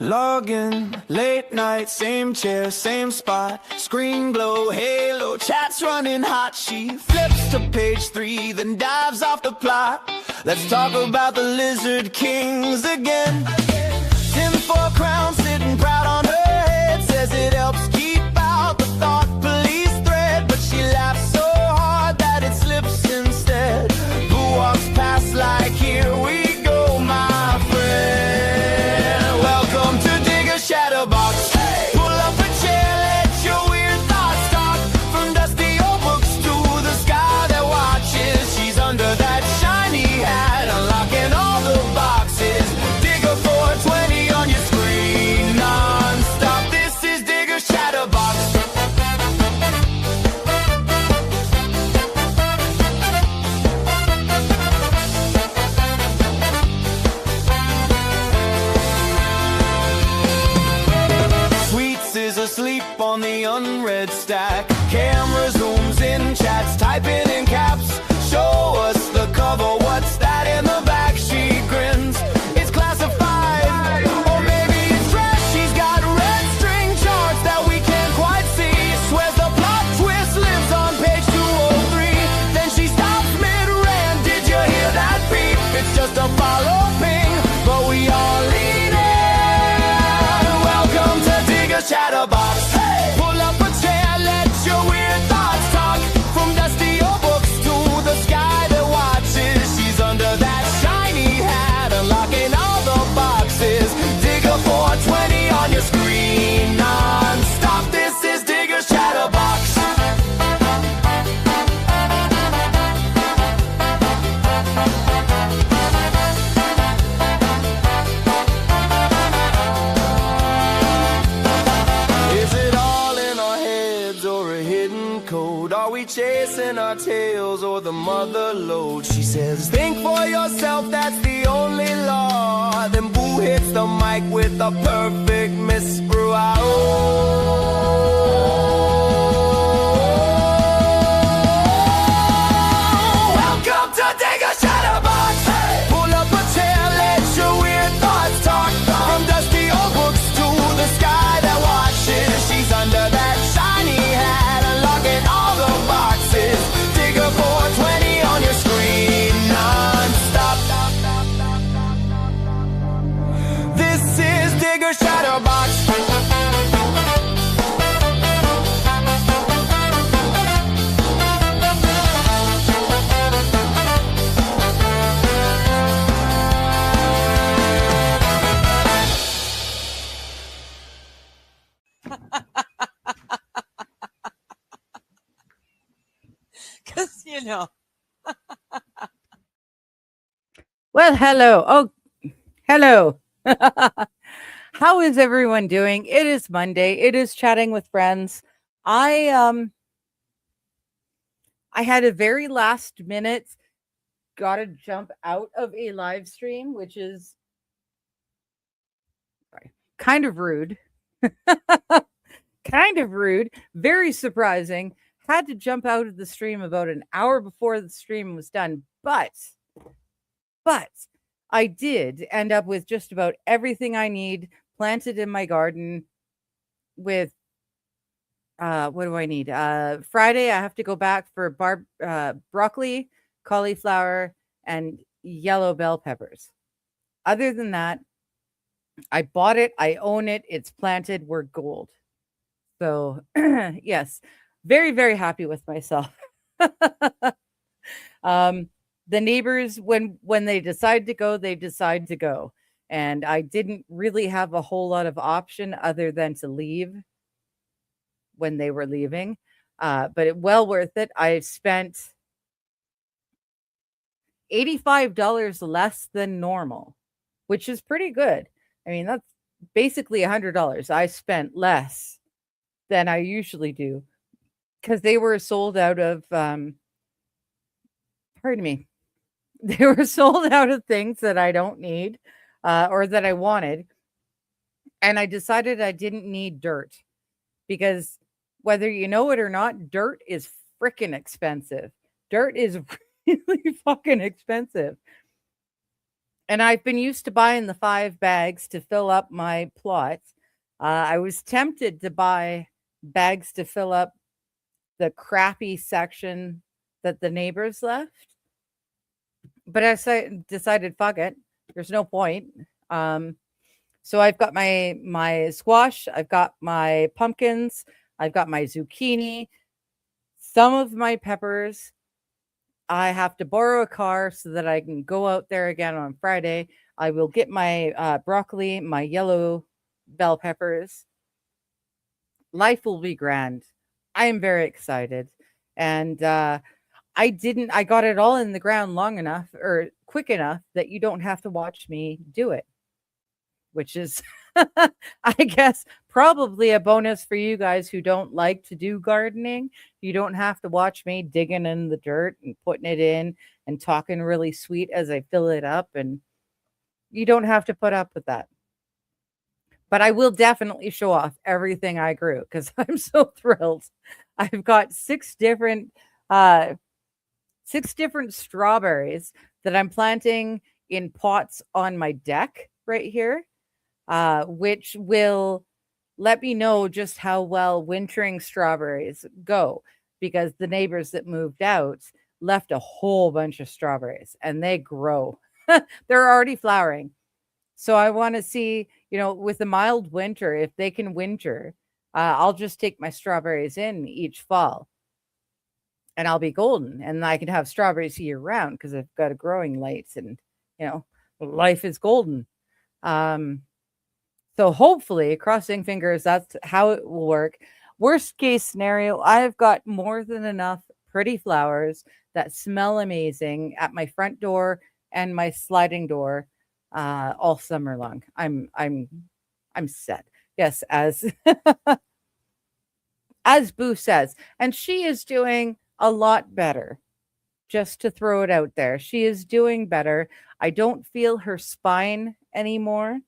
Log in, late night, same chair, same spot. Screen glow, halo, chat's running hot. She flips to page 3, then dives off the plot. Let's talk about the Lizard Kings again. Tinfoil crown sitting proud on her head. Says it helps keep out the thought police thread. But she laughs so hard that it slips instead. Who walks past like, here we go, my friend. Welcome to Chatterbox. Hey! Pull up a chair, let your weird thoughts talk. From dusty old books to the sky that watches. She's under that shiny hat, unlocking all the boxes. Digger 420 on your screen, non-stop. This is Digger's Chatterbox. Asleep on the unread stack. Camera zooms in, chats typing in caps. Show us the cover, what's that in the back? She grins, it's classified, or maybe it's trash. She's got red string charts that we can't quite see. Swears the plot twist lives on page 203. Then she stops mid-rant, did you hear that beep? It's just a follow ping, but we all lean in. Welcome to Chatterbox. Hey! Pull up a chair, let your weird thoughts talk. From dusty old books to the sky that watches. She's under that shiny hat, unlocking all the boxes. Digger 420 on your screen, non-stop. This is Digger's Chatterbox. Are we chasing our tails or the mother lode? She says, think for yourself, that's the only law. Then Boo hits the mic with a perfect misbrew. Welcome to Digger's Chatterbox. Hey! Pull up a chair, let your weird thoughts talk. From dusty old books to the sky that watches. She's under that shiny hat, unlocking all the boxes. Digger 420 on your screen, non-stop. This is Digger's Chatterbox. Because, you know. Well, hello. Oh, hello. How is everyone doing? It is Monday. It is Chatting with Friends. I had a very last minute gotta jump out of a live stream, which is kind of rude. Kind of rude. Very surprising. Had to jump out of the stream about an hour before the stream was done, but I did end up with just about everything I need planted in my garden. With what do I need? Friday I have to go back for broccoli, cauliflower, and yellow bell peppers. Other than that, I bought it, I own it, it's planted, we're gold. So yes. Very, very happy with myself. The neighbors, when they decide to go, they decide to go. And I didn't really have a whole lot of option other than to leave when they were leaving. But it well worth it. I spent $85 less than normal, which is pretty good. I mean, that's basically $100. I spent less than I usually do. Because they were sold out of, pardon me, they were sold out of things that I don't need or that I wanted. And I decided I didn't need dirt because whether you know it or not, dirt is freaking expensive. Dirt is really fucking expensive. And I've been used to buying the 5 bags to fill up my plot. I was tempted to buy bags to fill up the crappy section that the neighbors left, but decided, fuck it. There's no point. Um, so I've got my squash, I've got my pumpkins, I've got my zucchini, some of my peppers. I have to borrow a car so that I can go out there again on Friday. I will get my broccoli, my yellow bell peppers. Life will be grand. I am very excited. And I got it all in the ground long enough or quick enough that you don't have to watch me do it, which is, I guess, probably a bonus for you guys who don't like to do gardening. You don't have to watch me digging in the dirt and putting it in and talking really sweet as I fill it up. And you don't have to put up with that. But I will definitely show off everything I grew because I'm so thrilled. I've got uh, 6 different strawberries that I'm planting in pots on my deck right here, which will let me know just how well wintering strawberries go, because the neighbors that moved out left a whole bunch of strawberries and they grow. They're already flowering. So I want to see, with the mild winter, if they can winter, I'll just take my strawberries in each fall and I'll be golden and I can have strawberries year round because I've got a growing light and, life is golden. So hopefully, crossing fingers, that's how it will work. Worst case scenario, I've got more than enough pretty flowers that smell amazing at my front door and my sliding door all summer long. I'm set. Yes, as as Boo says, and she is doing a lot better. Just to throw it out there, she is doing better. I don't feel her spine anymore,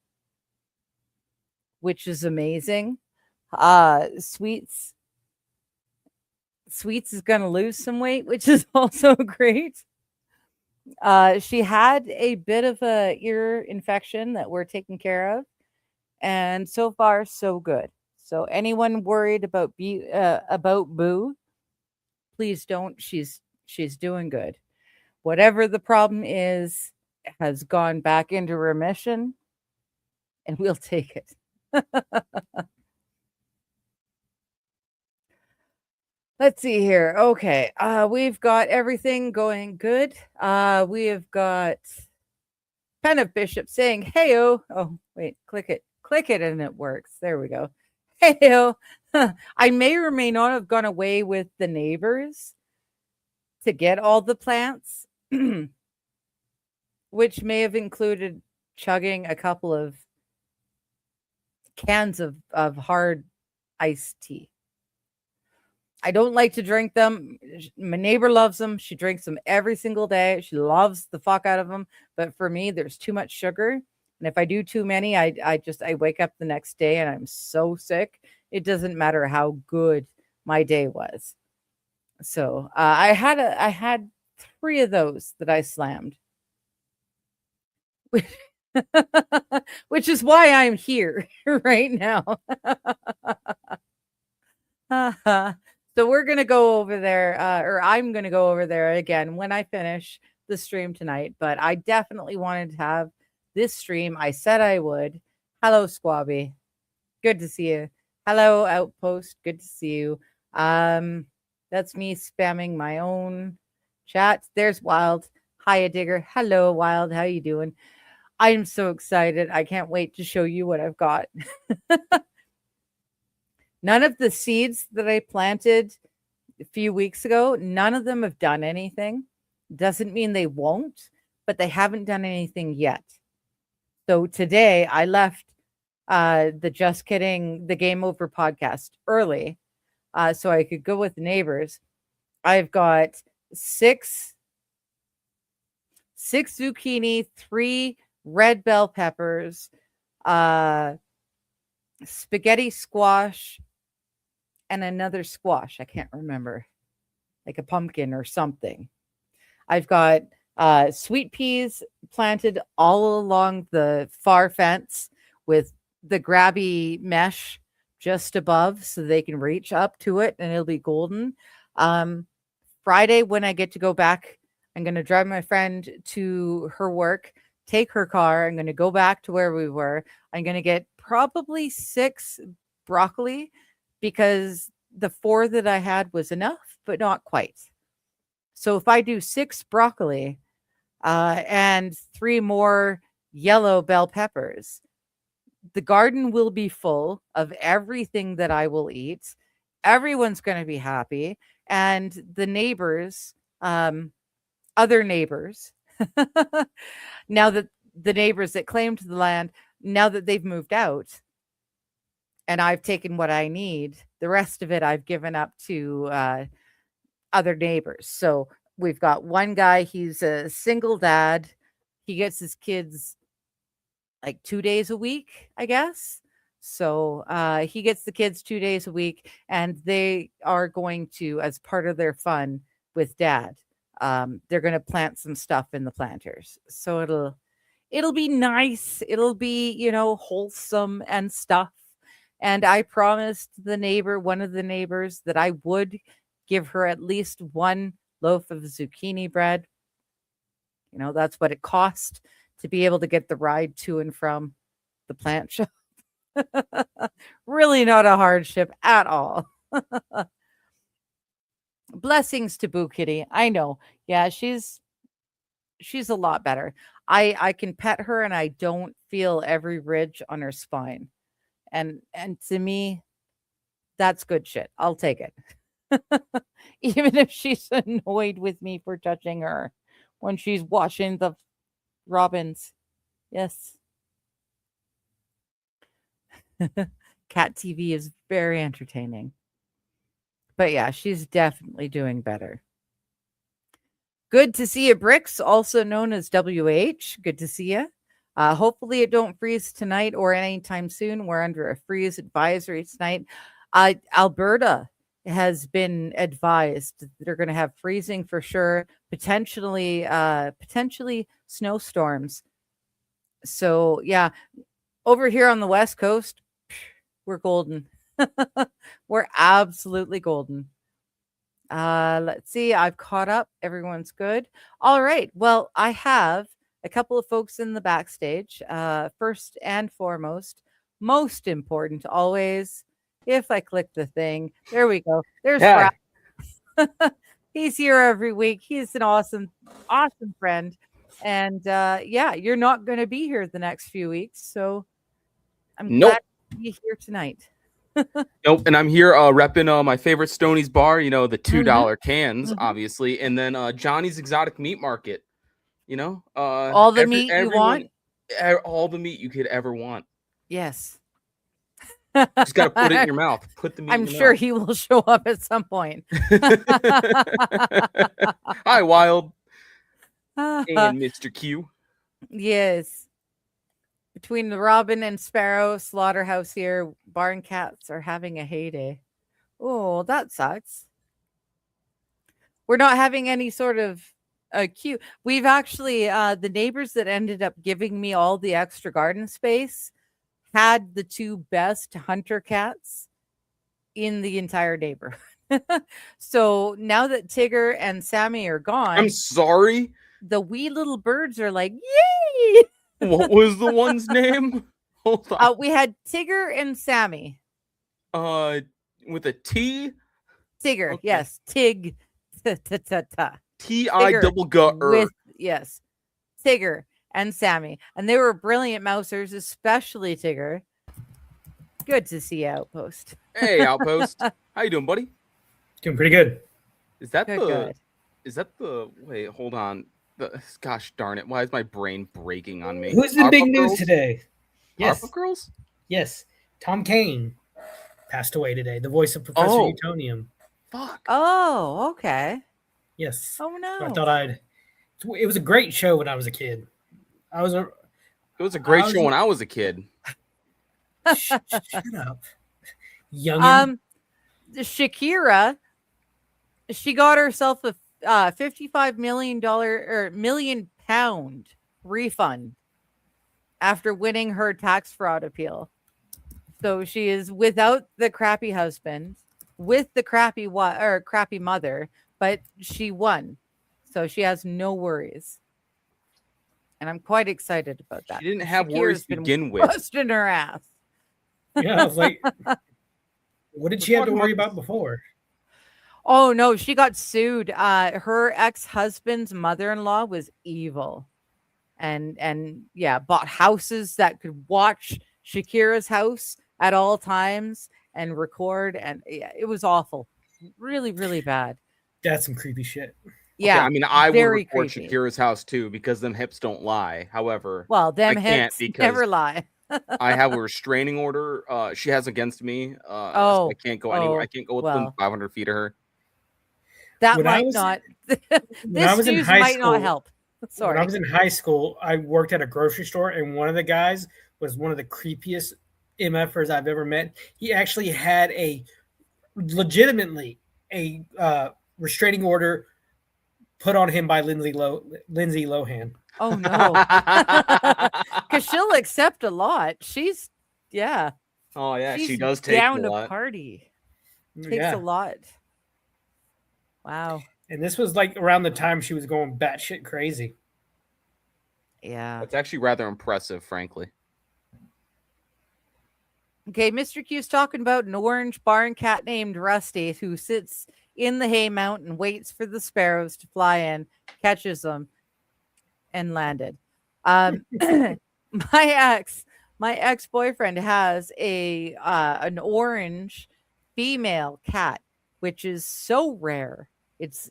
which is amazing. Sweets is going to lose some weight, which is also great. She had a bit of a ear infection that we're taking care of, and so far so good. So anyone worried about Boo, please don't. She's doing good. Whatever the problem is has gone back into remission, and we'll take it. Let's see here. Okay. We've got everything going good. We have got Pen of Bishop saying, "Heyo." Oh, wait, click it. Click it and it works. There we go. Heyo. I may or may not have gone away with the neighbors to get all the plants, which may have included chugging a couple of cans of hard iced tea. I don't like to drink them. My neighbor loves them. She drinks them every single day. She loves the fuck out of them. But for me, there's too much sugar. And if I do too many, I wake up the next day and I'm so sick. It doesn't matter how good my day was. So I had 3 of those that I slammed, which is why I'm here right now. So we're going to go over there, or I'm going to go over there again when I finish the stream tonight. But I definitely wanted to have this stream. I said I would. Hello, Squabby. Good to see you. Hello, Outpost. Good to see you. That's me spamming my own chat. There's Wild. Hiya, Digger. Hello, Wild. How you doing? I am so excited. I can't wait to show you what I've got. None of the seeds that I planted a few weeks ago, none of them have done anything. Doesn't mean they won't, but they haven't done anything yet. So today I left the Just Kidding, the Game Over podcast early so I could go with the neighbors. I've got 6 zucchini, 3 red bell peppers, spaghetti squash, and another squash. I can't remember, like a pumpkin or something. I've got Sweet peas planted all along the far fence with the grabby mesh just above so they can reach up to it and it'll be golden. Um, Friday, when I get to go back, I'm going to drive my friend to her work, take her car. I'm going to go back to where we were. I'm going to get probably 6 broccoli because the 4 that I had was enough, but not quite. So if I do 6 broccoli and 3 more yellow bell peppers, the garden will be full of everything that I will eat. Everyone's going to be happy. And the neighbors, other neighbors, now that the neighbors that claimed the land, now that they've moved out and I've taken what I need, the rest of it I've given up to other neighbors. So we've got one guy, he's a single dad. He gets his kids like 2 days a week, I guess. So he gets the kids 2 days a week, and they are going to, as part of their fun with dad, they're going to plant some stuff in the planters. So it'll be nice. It'll be, wholesome and stuff. And I promised one of the neighbors, that I would give her at least 1 loaf of zucchini bread. That's what it cost to be able to get the ride to and from the plant shop. Really not a hardship at all. Blessings to Boo Kitty. I know. Yeah, she's a lot better. I can pet her and I don't feel every ridge on her spine. And to me, that's good shit. I'll take it. Even if she's annoyed with me for touching her when she's watching the robins. Yes. Cat TV is very entertaining. But yeah, she's definitely doing better. Good to see you, Bricks, also known as WH. Good to see you. Hopefully it don't freeze tonight or anytime soon. We're under a freeze advisory tonight. Alberta has been advised they're going to have freezing for sure, potentially snowstorms. So yeah, over here on the West Coast, we're golden. We're absolutely golden. Let's see. I've caught up. Everyone's good. All right. Well, I have a couple of folks in the backstage. First and foremost, most important always, if I click the thing, there we go. There's Brad. He's here every week. He's an awesome, awesome friend. And yeah, you're not going to be here the next few weeks. So I'm glad to be here tonight. Nope. And I'm here repping my favorite Stoney's bar, the $2 cans, obviously. And then Johnny's Exotic Meat Market, all the meat you want. All the meat you could ever want. Yes. Just got to put it in your mouth. Put the meat I'm in your sure mouth. he will show up at some point. Hi, Wild. And Mr. Q. Yes. Between the Robin and Sparrow slaughterhouse here, barn cats are having a heyday. Oh, that sucks. We're not having any sort of queue. We've actually, the neighbors that ended up giving me all the extra garden space had the 2 best hunter cats in the entire neighborhood. So now that Tigger and Sammy are gone, I'm sorry. The wee little birds are like, yay! What was the one's name? Hold on. We had Tigger and Sammy. With a T? Tigger, Okay. yes. Tig. T-I-double-G-er. Yes. Tigger and Sammy. And they were brilliant mousers, especially Tigger. Good to see you, Outpost. Hey, Outpost. How you doing, buddy? Doing pretty good. Is that Good. wait, hold on. Gosh darn it. Why is my brain breaking on me? Who's the big news today? Yes. Powerpuff Girls? Yes. Tom Kane passed away today, the voice of Professor Utonium. Fuck. Oh, okay. Yes. Oh, no. So I thought it was a great show when I was a kid. It was a great show when I was a kid. Shut up. Youngin. Shakira, she got herself a $55 million or £1 million refund after winning her tax fraud appeal. So she is without the crappy husband, with the crappy crappy mother, but she won. So she has no worries. And I'm quite excited about that. She didn't have Shakira's worries to been begin with. busting her ass. Yeah, I was like, what did We're she have to talking worry about about before? Oh no, she got sued. Her ex-husband's mother-in-law was evil. And yeah, bought houses that could watch Shakira's house at all times and record, and yeah, it was awful. Really, really bad. That's some creepy shit. Okay, Yeah. I mean, I would very report creepy. Shakira's house too because them hips don't lie. However, Well, them I can't hips because never lie. I have a restraining order. She has against me. So I Oh, can't go anywhere. I oh, can't go within well, 500 feet of her. that When I might was not. when I This was in news high might not school, help. when I Sorry. was in high school, I worked at a grocery store, and one of the guys was one of the creepiest MFers I've ever met. He actually had legitimately a restraining order put on him by Lindsay Lohan. Oh no, because she'll accept a lot. Yeah, Oh yeah, she's she does take a down to lot. party. Takes Yeah, a lot. Wow. and this was like around the time she was going batshit crazy. Yeah. That's actually rather impressive, frankly. Okay, Mr. Q's talking about an orange barn cat named Rusty who sits in the hay mountain, waits for the sparrows to fly in, catches them, and landed. My ex, my ex-boyfriend has an orange female cat, which is so rare. It's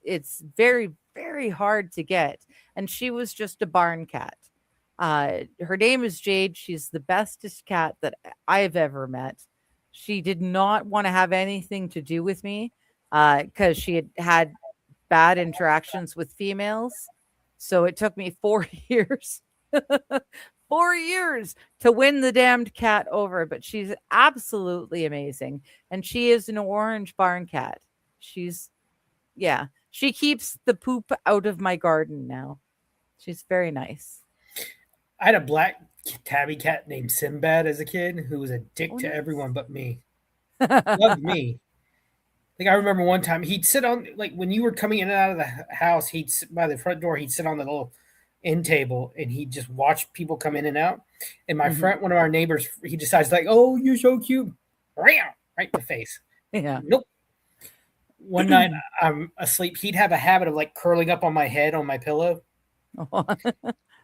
very, very hard to get. And she was just a barn cat. Her name is Jade. She's the bestest cat that I've ever met. She did not want to have anything to do with me because she had bad interactions with females. So it took me 4 years, 4 years to win the damned cat over. But she's absolutely amazing. And she is an orange barn cat. Yeah, she keeps the poop out of my garden now. She's very nice. I had a black tabby cat named Sinbad as a kid who was a dick Oh, to nice. everyone but me. Loved me. Like I remember one time he'd sit on like when you were coming in and out of the house, he'd sit by the front door, he'd sit on the little end table and he'd just watch people come in and out. And my Mhm. friend, one of our neighbors, he decides like, "Oh, you're so cute," right in the face. Yeah. Nope. One night I'm asleep. He'd have a habit of like curling up on my head on my pillow.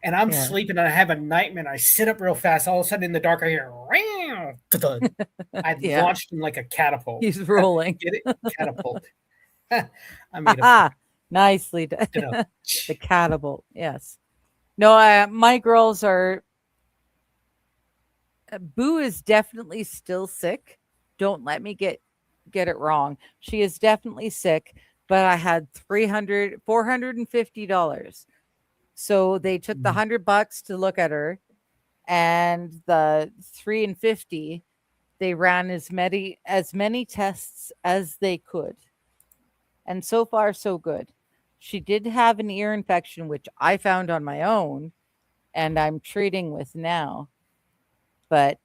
And I'm Yeah. sleeping and I have a nightmare. I sit up real fast. All of a sudden in the dark, I hear, I Yeah. launched him like a catapult. He's rolling. Get it? Catapult. I made a Nicely done. know. The catapult. Yes. No, my girls are. Boo is definitely still sick. Don't let me get it wrong. She is definitely sick, but I had $450. So they took the $100 to look at her, and the $350 they ran as many tests as they could. And so far so good. She did have an ear infection which I found on my own and I'm treating with now. But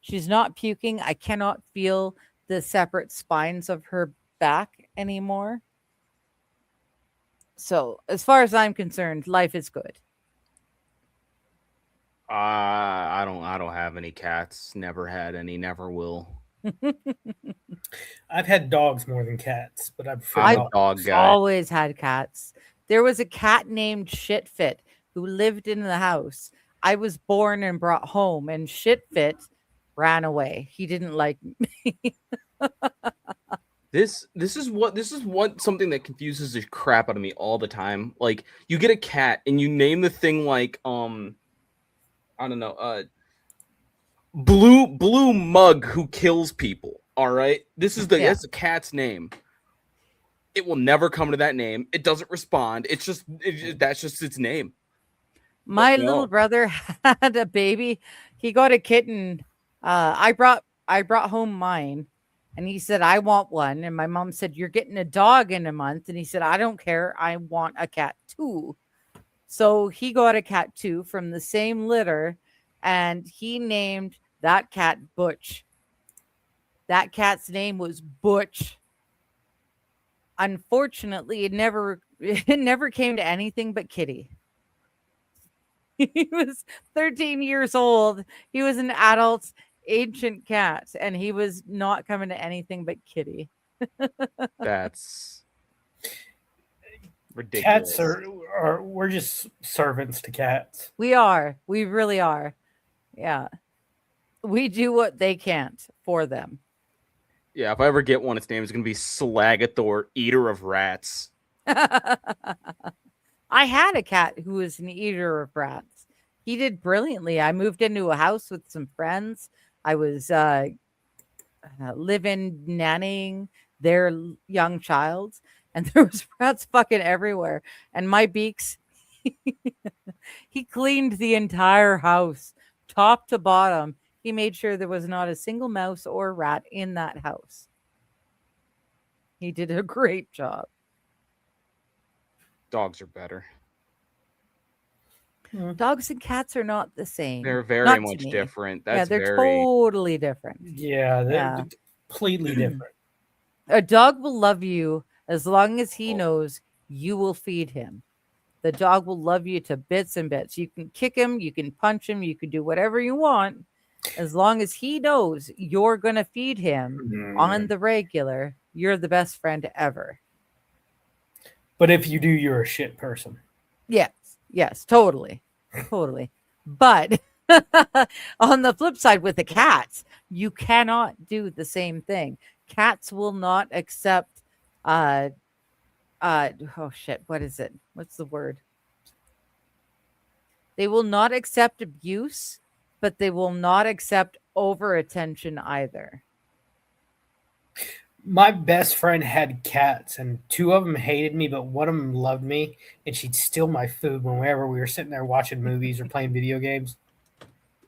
she's not puking. I cannot feel the separate spines of her back anymore. So, as far as I'm concerned, life is good. I don't have any cats. Never had any. Never will. I've had dogs more than cats, but I prefer I'm a dogs. dog guy. Always had cats. There was a cat named Shitfit who lived in the house. I was born and brought home, and Shitfit ran away. He didn't like me. This is what something that confuses the crap out of me all the time. Like you get a cat and you name the thing like I don't know, blue mug who kills people. All right, that's a cat's name. It will never come to that name. It doesn't respond. That's just its name. My little brother had a baby. He got a kitten. I brought home mine, And he said, I want one. And my mom said, you're getting a dog in a month. And he said, I don't care. I want a cat too. So he got a cat too from the same litter. And he named that cat Butch. That cat's name was Butch. Unfortunately, it never came to anything but Kitty. He was 13 years old. He was an adult ancient cat, and he was not coming to anything but Kitty. That's ridiculous. Cats are we're just servants to cats. We are. We really are. Yeah. We do what they can't for them. Yeah, if I ever get one, its name is going to be Slagathor, Eater of Rats. I had a cat who was an eater of rats. He did brilliantly. I moved into a house with some friends. I was living, nannying their young child, and there was rats fucking everywhere. And my Beaks, he cleaned the entire house, top to bottom. He made sure there was not a single mouse or rat in that house. He did a great job. Dogs are better. Dogs and cats are not the same. They're very Not to much me. different. Yeah, That's they're very totally different. Yeah, they're Yeah. completely different. A dog will love you as long as he knows you will feed him. The dog will love you to bits and bits. You can kick him, you can punch him, you can do whatever you want. As long as he knows you're going to feed him on the regular, you're the best friend ever. But if you do, you're a shit person. Yes, totally. Totally. But on the flip side with the cats, you cannot do the same thing. Cats will not accept oh shit, what is it? What's the word? They will not accept abuse, but they will not accept over attention either. My best friend had cats, and two of them hated me, but one of them loved me, and she'd steal my food whenever we were sitting there watching movies or playing video games.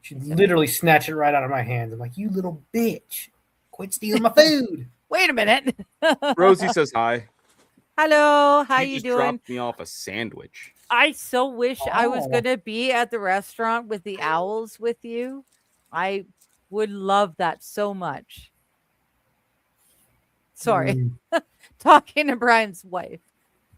She'd literally snatch it right out of my hands. I'm like, you little bitch, quit stealing my food. Wait a minute. Rosie says hi. Hello, how She you just doing? dropped me off a sandwich. I so wish I was Oh. going to be at the restaurant with the owls with you. I would love that so much. Sorry. Talking to Brian's wife.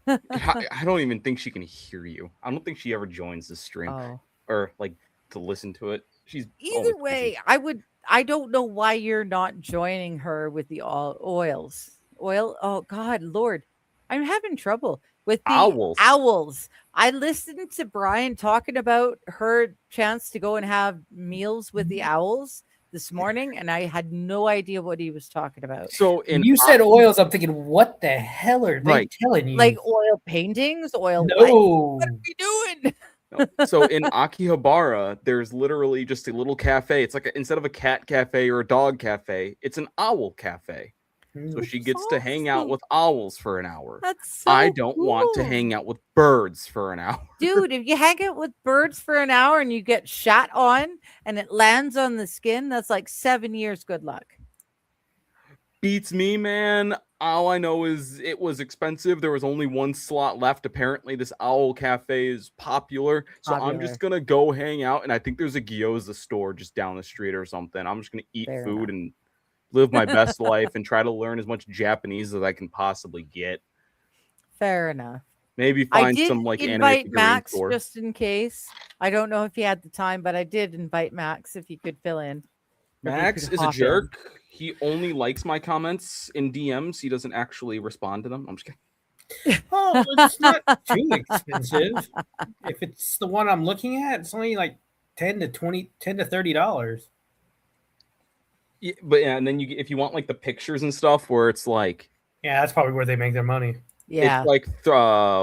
I don't even think she can hear you. I don't think she ever joins the stream Oh. or like to listen to it. She's Either always way, busy. I don't know why you're not joining her with the oils. Oil? Oh God, Lord. I'm having trouble with the owls. I listened to Brian talking about her chance to go and have meals with the owls this morning, and I had no idea what he was talking about. So When you said oils, I'm thinking, what the hell are they telling you? Like oil paintings, oil No. what are we doing? So in Akihabara, there's literally just a little cafe. It's like instead of a cat cafe or a dog cafe, it's an owl cafe. So she gets to hang out with owls for an hour. That's so I don't want to cool. hang out with birds for an hour. Dude, if you hang out with birds for an hour and you get shot on and it lands on the skin, that's like 7 years good luck. Beats me, man. All I know is it was expensive. There was only one slot left. Apparently, this owl cafe is popular. So I'm just going to go hang out. And I think there's a gyoza store just down the street or something. I'm just going to eat food and live my best life and try to learn as much Japanese as I can possibly get. Fair enough. Maybe find some like invite anime Max store. just in case. I don't know if he had the time, but I did invite Max if he could fill in. Max is a jerk. He only likes my comments in DMs. He doesn't actually respond to them. I'm just kidding. Oh, it's not too expensive. If it's the one I'm looking at, it's only like $10 to $30. Yeah, but yeah, and then if you want like the pictures and stuff where it's like, yeah, that's probably where they make their money. Yeah, it's like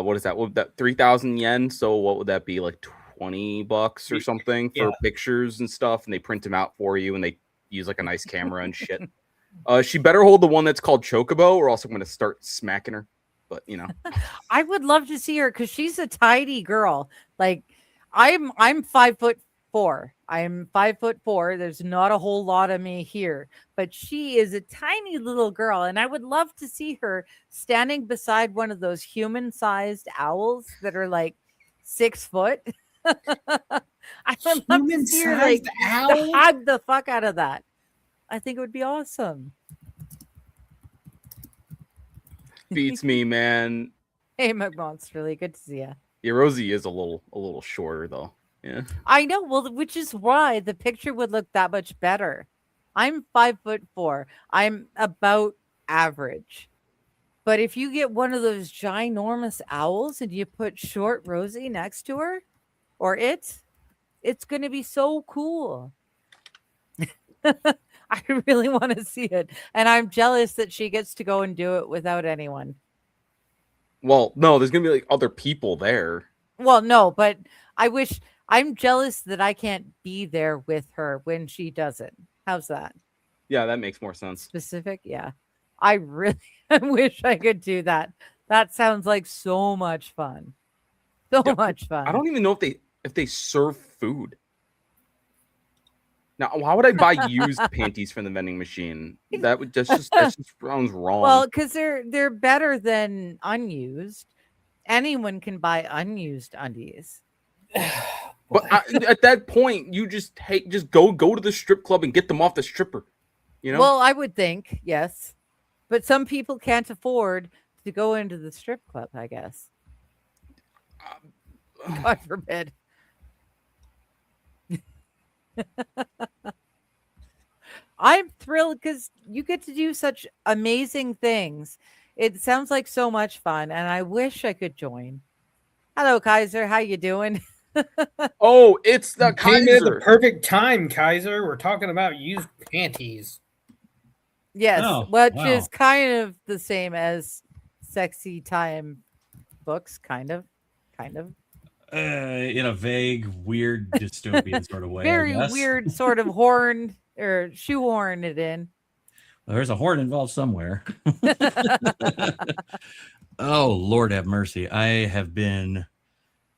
what is that? What would that 3,000 yen? So what would that be, like $20 or something for pictures and stuff? And they print them out for you, and they use like a nice camera and shit. She better hold the one that's called Chocobo, or else I'm going to start smacking her. But you know, I would love to see her because she's a tidy girl. Like I'm 5'5", 4. I'm 5'4". There's not a whole lot of me here, but she is a tiny little girl, and I would love to see her standing beside one of those human-sized owls that are like 6 foot. I would love to see her like Human-sized owl? hug the fuck out of that. I think it would be awesome. Beats me, man. Hey, McMonsterly, good to see you. Yeah, Rosie is a little shorter though. Yeah. I know, well, which is why the picture would look that much better. I'm 5'4". I'm about average. But if you get one of those ginormous owls and you put short Rosie next to her, or it's going to be so cool. I really want to see it. And I'm jealous that she gets to go and do it without anyone. Well, no, there's going to be like other people there. Well, no, but I'm jealous that I can't be there with her when she does it. How's that? Yeah, that makes more sense. Specific? Yeah. I really wish I could do that. That sounds like so much fun. So much fun. I don't even know if they serve food. Now, why would I buy used panties from the vending machine? That just sounds wrong. Well, because they're better than unused. Anyone can buy unused undies. But at that point, you just go to the strip club and get them off the stripper. You know? Well, I would think, yes. But some people can't afford to go into the strip club, I guess. God forbid. I'm thrilled because you get to do such amazing things. It sounds like so much fun, and I wish I could join. Hello, Kaiser. How you doing? Oh, it's the Came in at the Kaiser. perfect time, Kaiser. We're talking about used panties. Yes, Oh, which wow. is kind of the same as sexy time books, kind of. In a vague, weird, dystopian sort of way. Very I guess. weird sort of horn or shoehorn it in. Well, there's a horn involved somewhere. Oh, Lord have mercy. I have been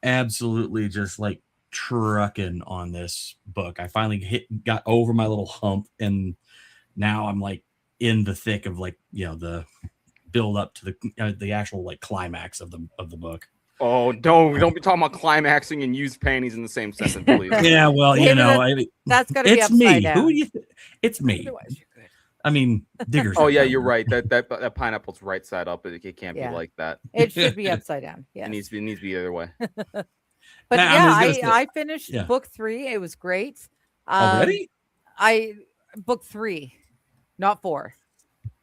absolutely just like trucking on this book. I finally got over my little hump, and now I'm like in the thick of like, the build up to the actual like climax of the book. Oh, don't be talking about climaxing and used panties in the same sentence, please. Yeah, well, That's got to be it's upside me. down. Who do you it's me. Otherwise, you're good. I mean, Digger's. Oh yeah, you're right. That pineapple's right side up. It can't Yeah. be like that. It should be upside down. Yes. It needs to be the other way. But Nah, yeah, I finished Yeah. book 3. It was great. Already? Book 3, not 4.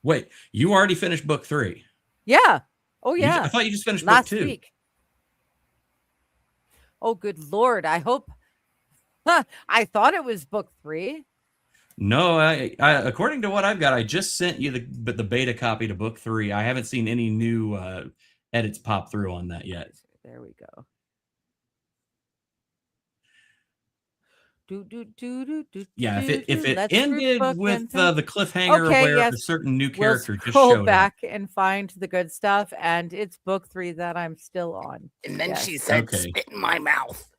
Wait, you already finished book 3? Yeah. Oh yeah. I thought you just finished Last book 2. week. Oh, good Lord. I hope. I thought it was book 3. No, I according to what I've got, I just sent you the beta copy to book 3. I haven't seen any new edits pop through on that yet. There we go. Yeah, if it Let's ended book with into- the cliffhanger Okay, where yes. a certain new We'll character just scroll showed back and find the good stuff, and it's book 3 that I'm still on. And then Yes. she said, Okay. "Spit in my mouth."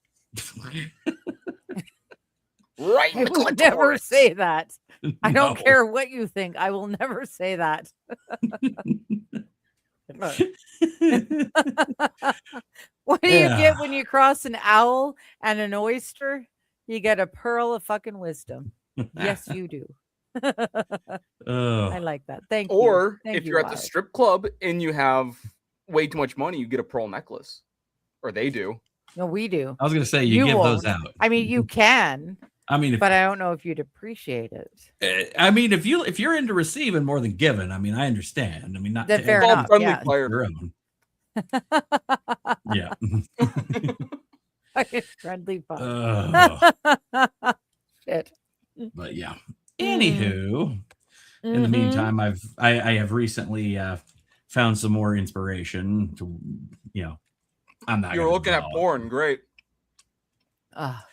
up. Right in I the will never clitoris. say that. I don't No. care what you think. I will never say that. What do you get when you cross an owl and an oyster? You get a pearl of fucking wisdom. Yes, you do. Oh. I like that. Thank you. Or Thank if you, you're at the Wyatt. strip club and you have way too much money, you get a pearl necklace, or they do. No, we do. I was gonna say you give those won't. out. I mean, you can, I mean, but I don't know if you'd appreciate it. if you're into receiving more than giving, I mean, I understand. I mean, not Then to fair It's all enough, friendly yeah. fire. your own. Yeah. Friendly fun. Shit. But yeah. Anywho, in the Mhm. meantime, I have recently found some more inspiration to, I'm not. You're gonna looking at draw it. porn. Great. Ah.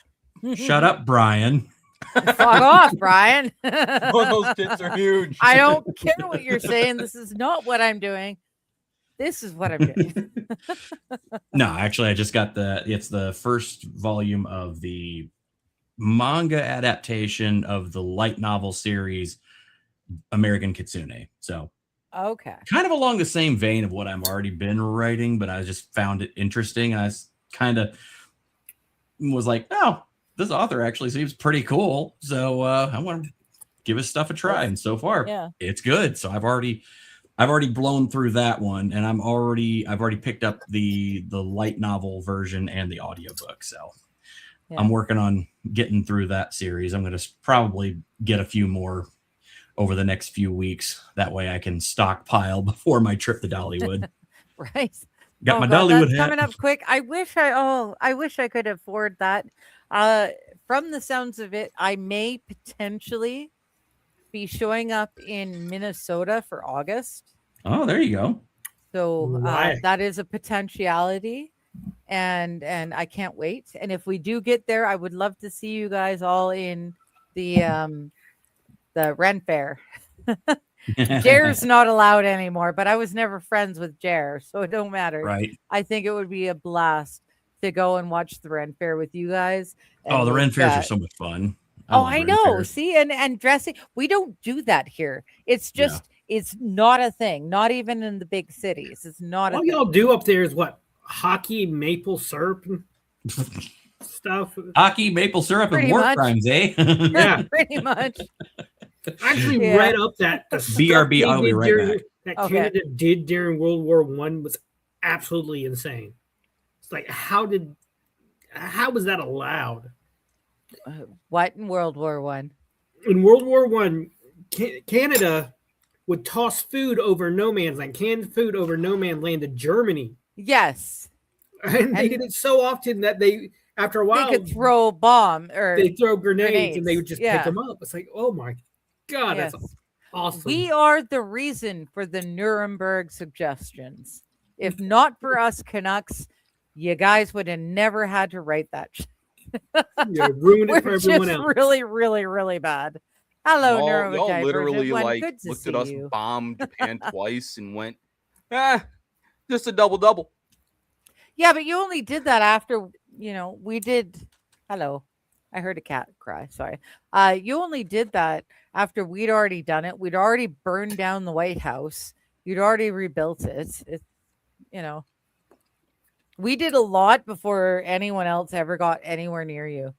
Shut up, Brian. Fuck off, Brian. Oh, those tits are huge. I don't care what you're saying. This is not what I'm doing. This is what I'm doing. No, actually, I just got it's the first volume of the manga adaptation of the light novel series American Kitsune. So Okay. kind of along the same vein of what I've already been writing, but I just found it interesting. I kind of was like, oh, this author actually seems pretty cool. So I want to give his stuff a try. And so far, it's good. So I've already blown through that one, and I've already picked up the light novel version and the audiobook. So I'm working on getting through that series. I'm going to probably get a few more over the next few weeks. That way I can stockpile before my trip to Dollywood. Right. Got my Dollywood hat coming up quick. I wish I could afford that. From the sounds of it, I may potentially be showing up in Minnesota for August. Oh, there you go. So that is a potentiality, and I can't wait. And if we do get there, I would love to see you guys all in the Ren Fair. Jer's not allowed anymore, but I was never friends with Jer, so it don't matter. Right. I think it would be a blast to go and watch the Ren Fair with you guys. Oh, the Ren Fairs are so much fun. I know. See, and dressing, we don't do that here. It's just it's not a thing. Not even in the big cities. It's not. All y'all do up there is what? Hockey, maple syrup, and stuff. Hockey, maple syrup, and war crimes, eh? Yeah, pretty much. I actually read up that the BRB. I'll be right back. That Canada did during World War I was absolutely insane. It's like how was that allowed? What in World War I? In World War I, Canada would toss food over no man's land, canned food over no man's land to Germany. Yes, and they did it so often that they, after a while, they could throw a bomb or they throw grenades and they would just pick them up. It's like, oh my God, that's awesome. We are the reason for the Nuremberg suggestions. If not for us Canucks, you guys would have never had to write that. You ruined it for everyone else. Really, really, really bad. Hello, Nuremberg. Y'all literally looked at us bomb Japan twice and went, just a double. Yeah, but you only did that after, we did. Hello. I heard a cat cry. Sorry. You only did that after we'd already done it. We'd already burned down the White House. You'd already rebuilt it. We did a lot before anyone else ever got anywhere near you.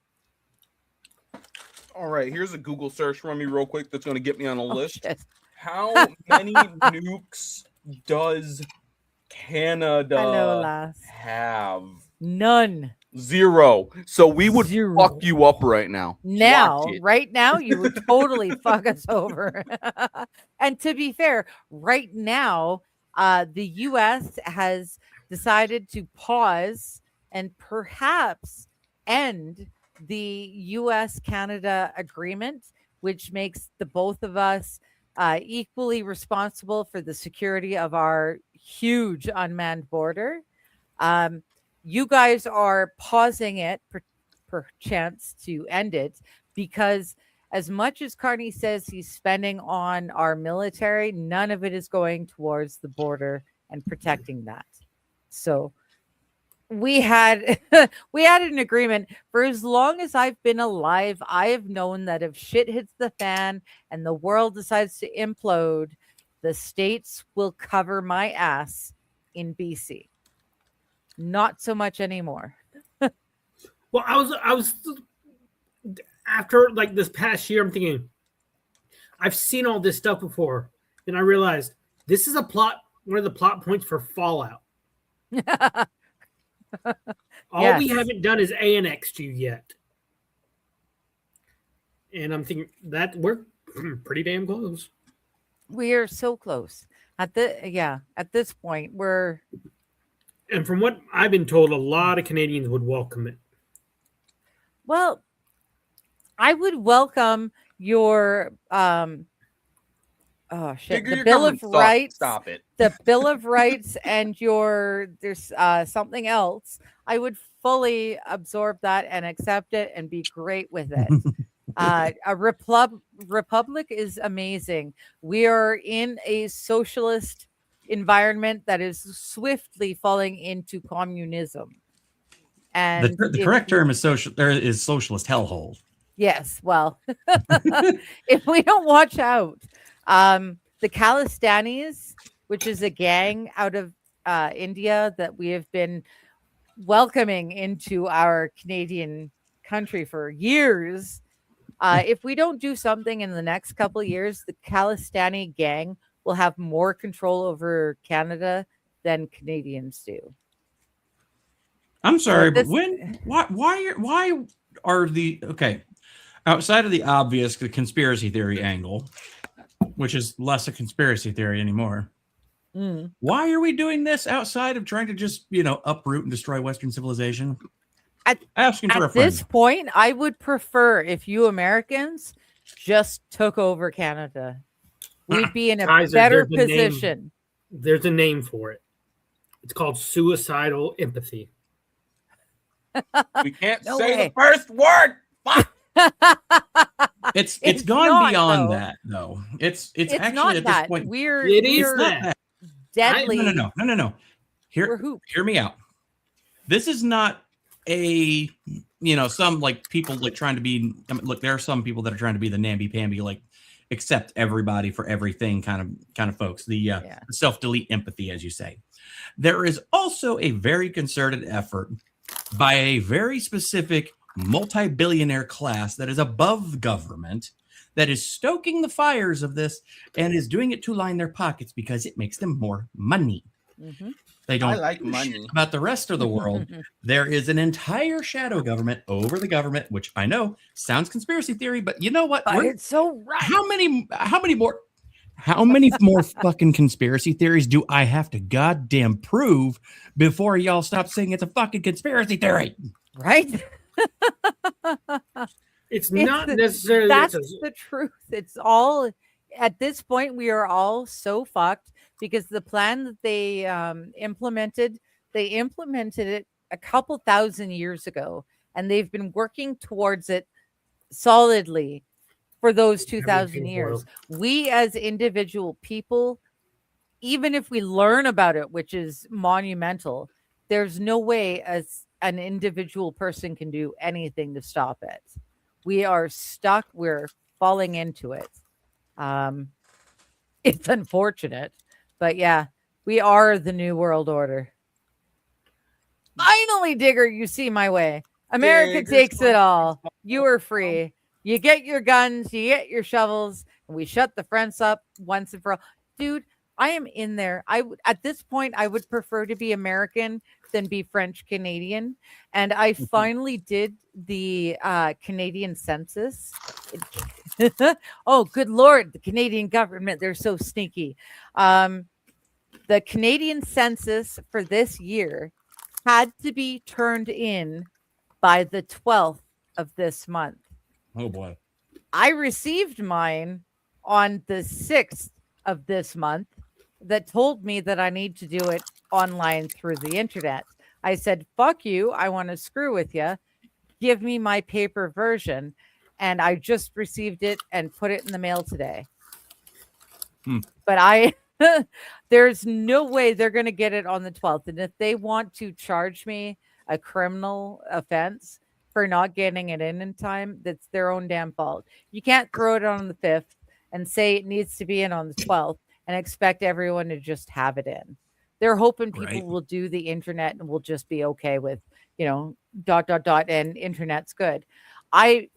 All right, here's a Google search from me real quick that's going to get me on a list. Shit. How many nukes does Canada have? None. 0. So we would fuck you up right now. Right now, you would totally fuck us over. And to be fair, right now, the U.S. has decided to pause and perhaps end the U.S.-Canada agreement, which makes the both of us equally responsible for the security of our huge unmanned border. You guys are pausing it per chance to end it because as much as Carney says he's spending on our military, none of it is going towards the border and protecting that. So we had an agreement. For as long as I've been alive, I have known that if shit hits the fan and the world decides to implode, the states will cover my ass in BC. Not so much anymore. Well, I was after like this past year, I'm thinking, I've seen all this stuff before. Then I realized this is one of the plot points for Fallout. All we haven't done is annexed you yet. And I'm thinking that we're pretty damn close. We are so close. At this point, we're. And from what I've been told, a lot of Canadians would welcome it. Well, I would welcome your the Bill of Rights. Stop it. The Bill of Rights and there's something else. I would fully absorb that and accept it and be great with it. A republic is amazing. We are in a socialist environment that is swiftly falling into communism. And the correct term is socialist hellhole. Yes, well, if we don't watch out, the Khalistanis, which is a gang out of India that we have been welcoming into our Canadian country for years. If we don't do something in the next couple of years, the Khalistani gang will have more control over Canada than Canadians do. I'm So sorry, at but this, why are the okay outside of the obvious the conspiracy theory angle, which is less a conspiracy theory anymore? Why are we doing this outside of trying to just uproot and destroy Western civilization? Asking for a at friend. this point, I would prefer if you Americans just took over Canada. We'd be in a Kaiser, better there's a name. position. There's a name for it. It's called suicidal empathy. We can't No say way. the first word. Fuck. It's gone not, beyond though. that, though. It's It's actually not at this that. point. It is We're that. deadly. No. We're hooped. Hear me out. This is not a some like people like trying to be. I mean, look, there are some people that are trying to be the namby-pamby, like accept everybody for everything kind of folks. The self-delete empathy, as you say. There is also a very concerted effort by a very specific multi-billionaire class that is above government that is stoking the fires of this and is doing it to line their pockets because it makes them more money. Mm-hmm. They don't I like give a shit money. about the rest of the world. There is an entire shadow government over the government, which I know sounds conspiracy theory, but you know what? But it's so right. How many more fucking conspiracy theories do I have to goddamn prove before y'all stop saying it's a fucking conspiracy theory? Right? It's not necessarily. That's the truth. It's all at this point. We are all so fucked because the plan that they implemented it a couple thousand years ago, and they've been working towards it solidly for those 2,000 years. We as individual people, even if we learn about it, which is monumental, there's no way as an individual person can do anything to stop it. We are stuck. We're falling into it. It's unfortunate, but yeah, we are the new world order. Finally, Digger, you see my way. America takes it all. You are free. You get your guns, you get your shovels, and we shut the fence up once and for all. Dude, I am in there. At this point, I would prefer to be American than be French Canadian. And I finally did the Canadian census. Oh, good Lord, the Canadian government, they're so sneaky. The Canadian census for this year had to be turned in by the 12th of this month. Oh boy. I received mine on the 6th of this month that told me that I need to do it online through the internet. I said, fuck you. I want to screw with you. Give me my paper version. And I just received it and put it in the mail today. But there's no way they're going to get it on the 12th. And if they want to charge me a criminal offense for not getting it in time, that's their own damn fault. You can't throw it on the 5th and say it needs to be in on the 12th and expect everyone to just have it in. They're hoping people will do the internet and will just be okay with, and internet's good. I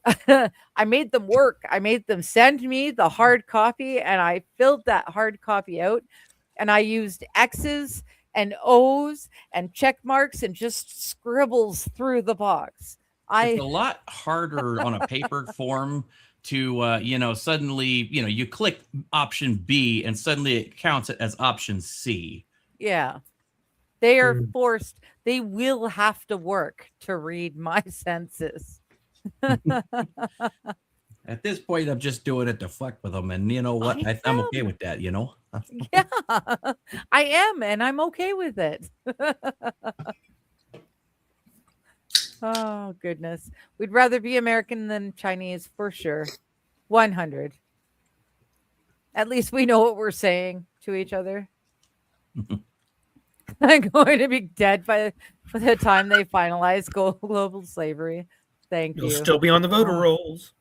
made them work. I made them send me the hard copy and I filled that hard copy out and I used X's and O's and check marks and just scribbles through the box. It's a lot harder on a paper form to, suddenly, you click option B and suddenly it counts it as option C. Yeah. They are forced. They will have to work to read my census. At this point, I'm just doing it to fuck with them. And you know what? I'm okay with that, Yeah, I am. And I'm okay with it. Oh, goodness. We'd rather be American than Chinese for sure. 100. At least we know what we're saying to each other. I'm going to be dead by the time they finalize global slavery. Thank You'll you. still be on the voter rolls.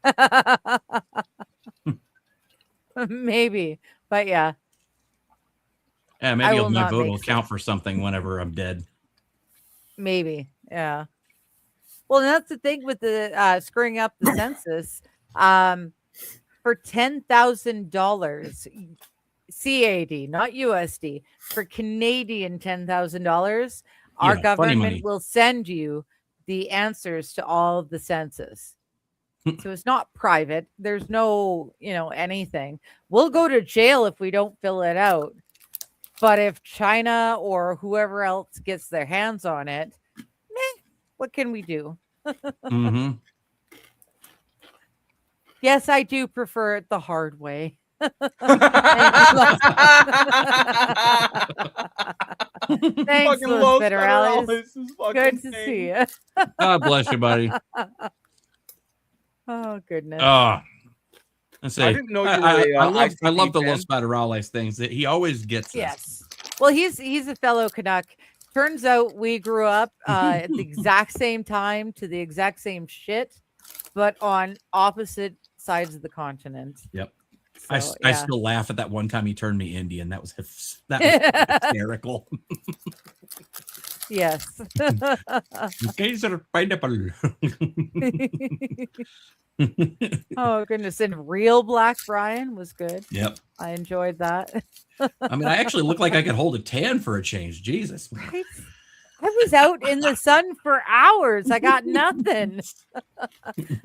Maybe, but yeah. Yeah, I maybe will my not vote make will count for something whenever I'm dead. Maybe, yeah. Well, that's the thing with the screwing up the census. For $10,000 CAD, not USD, for Canadian $10,000, our Yeah, funny money. government will send you the answers to all of the census. So it's not private. There's no, anything. We'll go to jail if we don't fill it out. But if China or whoever else gets their hands on it, what can we do? Mm-hmm. Yes, I do prefer it the hard way. Thanks, Fucking Los Los Federales. Federales is fucking Good to king. see you. God bless you, buddy. Oh, goodness. Let's see. I didn't know you were I love ICP the fan. Los Federales things. That he always gets us. Yes. Well, he's a fellow Canuck. Turns out we grew up at the exact same time to the exact same shit, but on opposite sides of the continent. Yep. So, I still laugh at that one time he turned me Indian. That was hysterical. Yes. Okay, sir, pineapple. Oh, goodness. And real Black Brian was good. Yep. I enjoyed that. I mean, I actually look like I could hold a tan for a change. Jesus. Right? I was out in the sun for hours. I got nothing.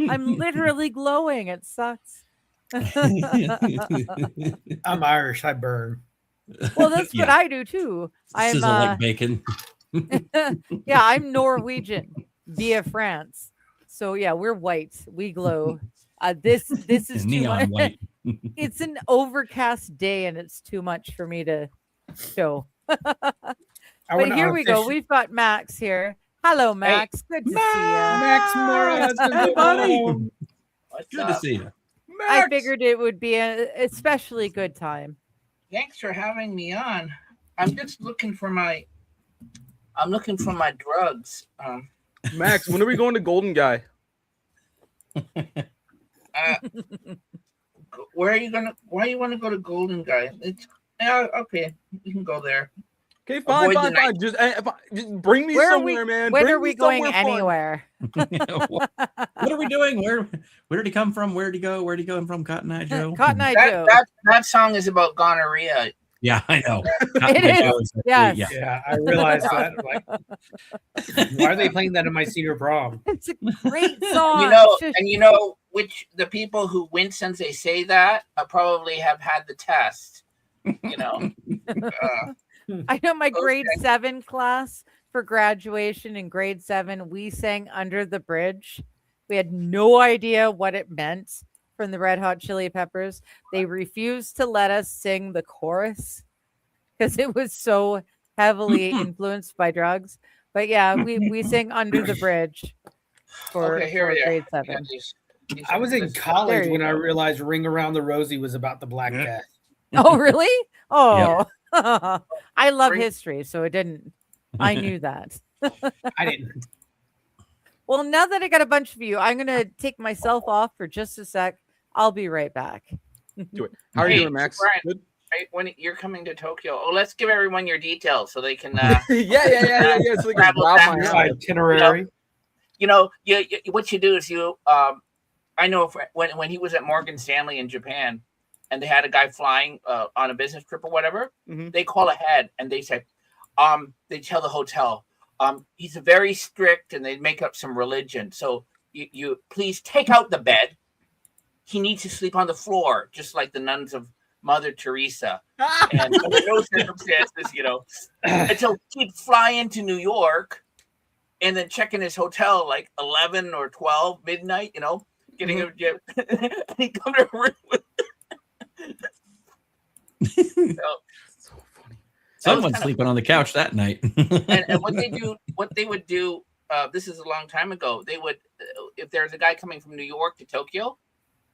I'm literally glowing. It sucks. I'm Irish. I burn. Well, that's what Yeah. I do too. I'm Sizzle like bacon. yeah, I'm Norwegian via France. So yeah, we're white. We glow. This is too Neon much. white. It's an overcast day and it's too much for me to show. But here we go. We've got Max here. Hello, Max. Good to see you. Max Mora. Hey, buddy. What's Good up? to see you. I figured it would be an especially good time. Thanks for having me on. I'm just looking for my drugs. Max, when are we going to Golden Guy? Why do you want to go to Golden Guy? It's okay. You can go there. Okay, fine. Just bring me somewhere, man. When Bring are me we going somewhere fun. anywhere? What are we doing? Where did he come from? Where did he go? Where did he go from? Cotton Eye Joe? Cotton Eye Joe. That song is about gonorrhea. Yeah, I know. It is. Yes. Yeah, I realized that. Like, why are they playing that in my senior prom? It's a great song. Which the people who wince since they say that probably have had the test. I know my grade 7 class for graduation in grade 7, we sang Under the Bridge. We had no idea what it meant from the Red Hot Chili Peppers. They refused to let us sing the chorus because it was so heavily influenced by drugs. But yeah, we sang Under the Bridge for grade 7. Yeah, I was in college when I go. realized Ring Around the Rosie was about the Black Death. Oh, really? Oh, Yeah. I love history, so it didn't. I knew that. I didn't. Well, now that I got a bunch of you, I'm going to take myself off for just a sec. I'll be right back. Do it. How are you doing, Max? Brian. Good? Right, when you're coming to Tokyo, let's give everyone your details so they can. Yeah. So they can Travel rob down my your house. Itinerary. What you do is I know when he was at Morgan Stanley in Japan, and they had a guy flying on a business trip or whatever, they call ahead and they say, they tell the hotel, he's very strict, and they make up some religion. So you please take out the bed. He needs to sleep on the floor, just like the nuns of Mother Teresa. And under no circumstances, until he'd fly into New York and then check in his hotel like 11 or 12 midnight, getting a jet. He come to a room with So funny. Someone's sleeping on the couch that night. and what they would do, this is a long time ago, they would, if there's a guy coming from New York to Tokyo,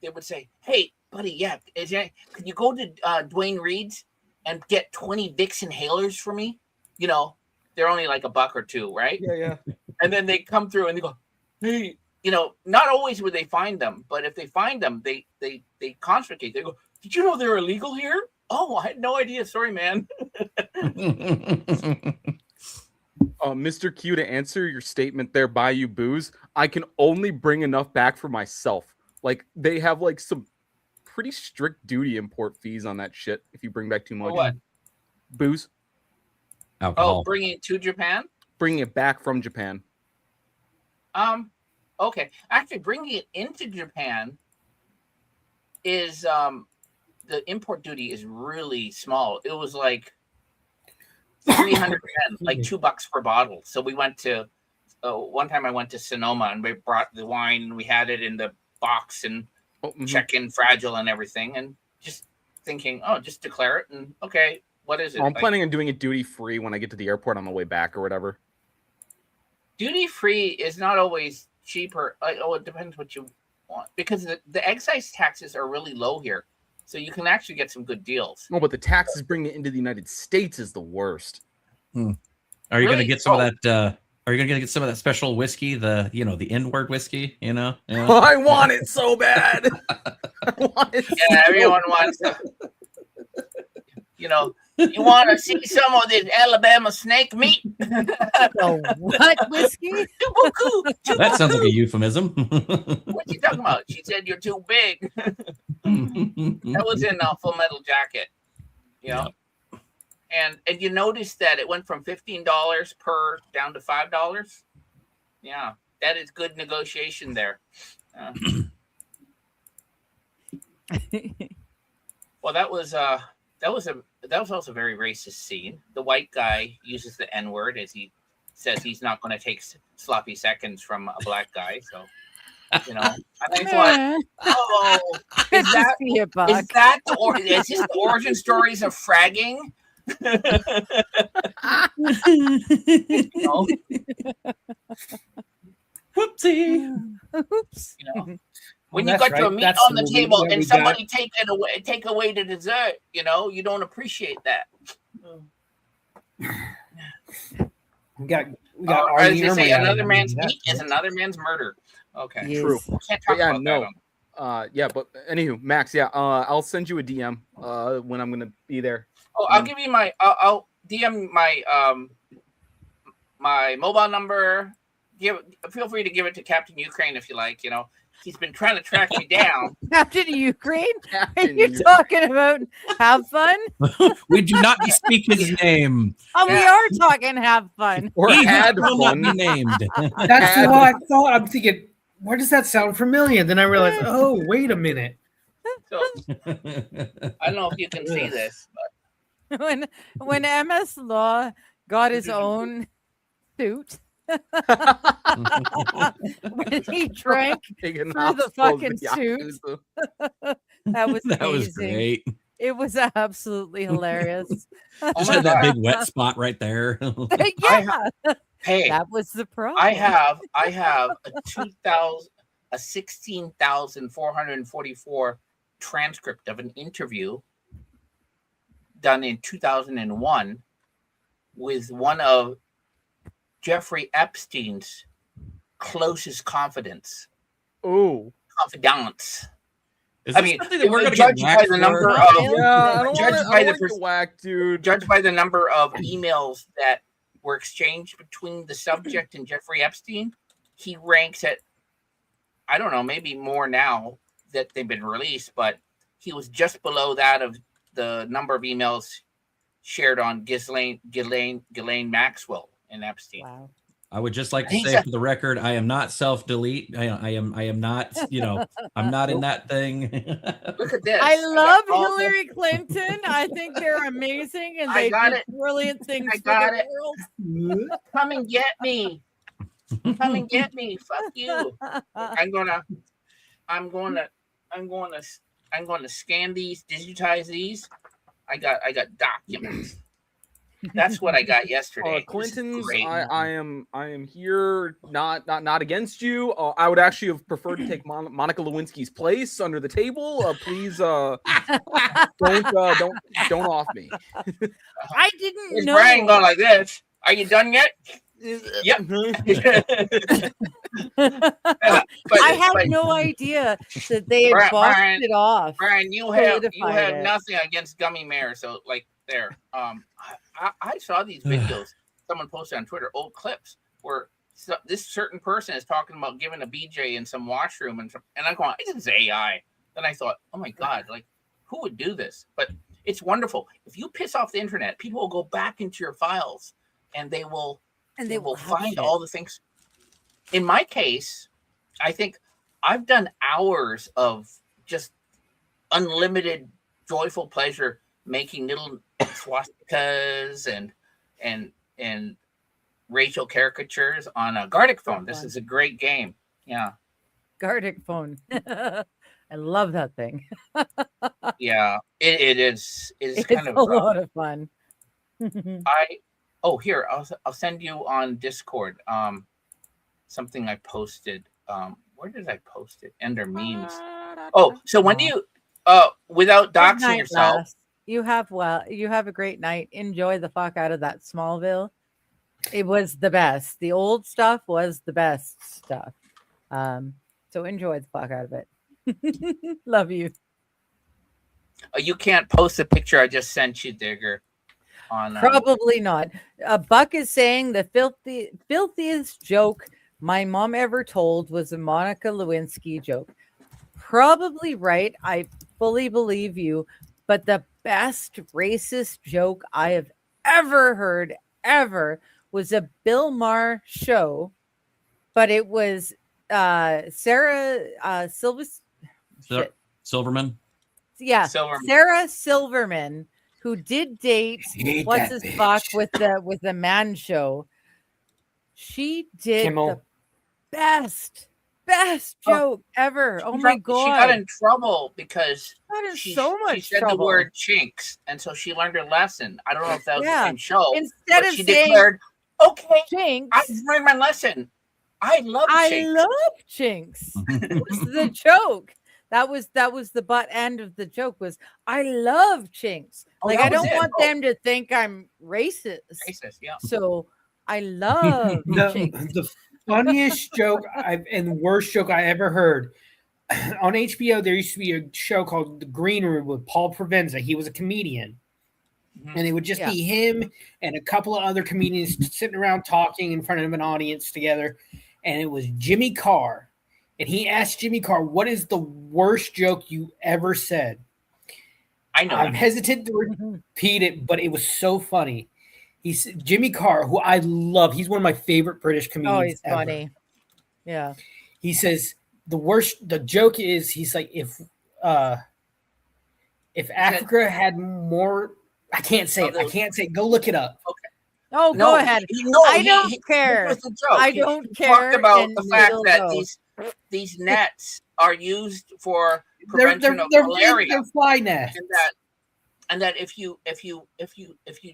they would say, hey, buddy, could you go to Dwayne Reed's and get 20 Vicks inhalers for me? They're only like $1 or $2, right? Yeah. And then they come through and they go, hey, not always would they find them, but if they find them, they confiscate. They go, "Did you know they're illegal here? Oh, I had no idea. Sorry, man." Mr. Q, to answer your statement there, buy you booze, I can only bring enough back for myself. Like, they have like some pretty strict duty import fees on that shit if you bring back too much. For what? Booze. Alcohol. Oh, bringing it to Japan? Bringing it back from Japan. Okay. Actually, bringing it into Japan is the import duty is really small. It was like 300 yen, like $2 per bottle. So we went to one time I went to Sonoma and we brought the wine and we had it in the box and check-in fragile and everything, and just thinking, just declare it and okay, what is it? I'm planning on doing it duty free when I get to the airport on the way back or whatever. Duty free is not always cheaper. It depends what you want, because the excise taxes are really low here, so you can actually get some good deals. No, but the taxes bringing it into the United States is the worst. Are you going to get some of that? Are you going to get some of that special whiskey? The N-word whiskey. I want it so bad. Everyone wants to. You want to see some of this Alabama snake meat? What whiskey? That sounds like a euphemism. What you talking about? She said you're too big. That was in Full Metal Jacket. And you notice that it went from $15 per down to $5. Yeah, that is good negotiation there. Well, that was also a very racist scene. The white guy uses the N-word as he says he's not going to take sloppy seconds from a black guy. So, I think is this the origin stories of fragging? Whoopsie. Oops. When you got your meat on the table and somebody take away the dessert, you don't appreciate that. We got as they say, another man's meat is another man's murder. Okay, yes. True. Can't talk about that. But anywho, Max, I'll send you a DM when I'm gonna be there. Oh, I'll give you my I'll DM my my mobile number. Feel free to give it to Captain Ukraine if you like. He's been trying to track me down. Captain Ukraine? Are you talking about have fun? We do not speak his name. Oh, we are talking have fun. Or He had will fun. not be named. That's what I thought. I'm thinking, where does that sound familiar? Then I realized, oh, wait a minute. So I don't know if you can see this, but When MS Law got his own suit, when he drank through the fucking suit, that was great. It was absolutely hilarious. Just had that big wet spot right there. Yeah, hey, that was the problem. I have a 16,444 transcript of an interview done in 2001 with one of Jeffrey Epstein's closest confidants. Oh, confidants. Is this something that we're going to judged get by the number of dude. Judged by the number of emails that were exchanged between the subject and Jeffrey Epstein, he ranks at, I don't know, maybe more now that they've been released, but he was just below that of the number of emails shared on Ghislaine Maxwell and Epstein. Wow. I would just like to say for the record, I am not self-delete. I am not, I'm not in that thing. Look at this. I love Hillary Clinton. I think they're amazing and they do brilliant things for the world. Come and get me. Come and get me. Fuck you. I'm gonna scan these, digitize these. I got documents. That's what I got yesterday. Clintons, I am here not against you. I would actually have preferred to take Monica Lewinsky's place under the table. Please don't off me. I didn't know. Brian going like this. Are you done yet? Yep. I had no idea that they had boxed it off. Brian, you have nothing against gummy bears, so like there. I saw these videos someone posted on Twitter, old clips where this certain person is talking about giving a BJ in some washroom, and I'm going, it's AI. Then I thought, oh my god, like who would do this? But it's wonderful. If you piss off the internet, people will go back into your files and they will find all the things. In my case, I think I've done hours of just unlimited joyful pleasure making little swastikas and racial caricatures on a Gardic phone. This is a great game. Yeah. Gardic phone. I love that thing. Yeah, it is. It's kind of a lot of fun. Here I'll send you on Discord something I posted. Where did I post it? Under memes. Oh, so when do you without doxing yourself? Les. You have a great night. Enjoy the fuck out of that Smallville. It was the best. The old stuff was the best stuff. So enjoy the fuck out of it. Love you. You can't post the picture I just sent you, Digger. On probably not. Buck is saying the filthiest joke my mom ever told was a Monica Lewinsky joke. Probably right. I fully believe you. But the best racist joke I have ever heard was a Bill Maher show, but it was Sarah Silverman. Yeah, Silverman. Sarah Silverman, who did date what's his fuck with the Man Show. She did Kimmel. the best joke ever. Oh my god! She got in trouble because she said trouble. the word chinks, and so she learned her lesson. I don't know if that was the same show. Instead of she saying, declared, "Okay, chinks, I learned my lesson. I love chinks." It was the joke. That was the butt end of the joke was I love chinks. Like I don't want them to think I'm racist. Racist, yeah. So I love chinks. The funniest joke and worst joke I ever heard on HBO. There used to be a show called The Green Room with Paul Provenza. He was a comedian, and it would just be him and a couple of other comedians sitting around talking in front of an audience together. And it was Jimmy Carr. And he asked Jimmy Carr, what is the worst joke you ever said? I know. I'm hesitant to repeat it, but it was so funny. He's Jimmy Carr, who I love. He's one of my favorite British comedians. Oh, he's ever. funny. Yeah. He says the joke is he's like, if Africa had more, I can't say it. Go look it up. Okay. Oh, go ahead. I don't care. I don't care. Talked about the fact that these nets are used for prevention of malaria. They're fly nets. And that if you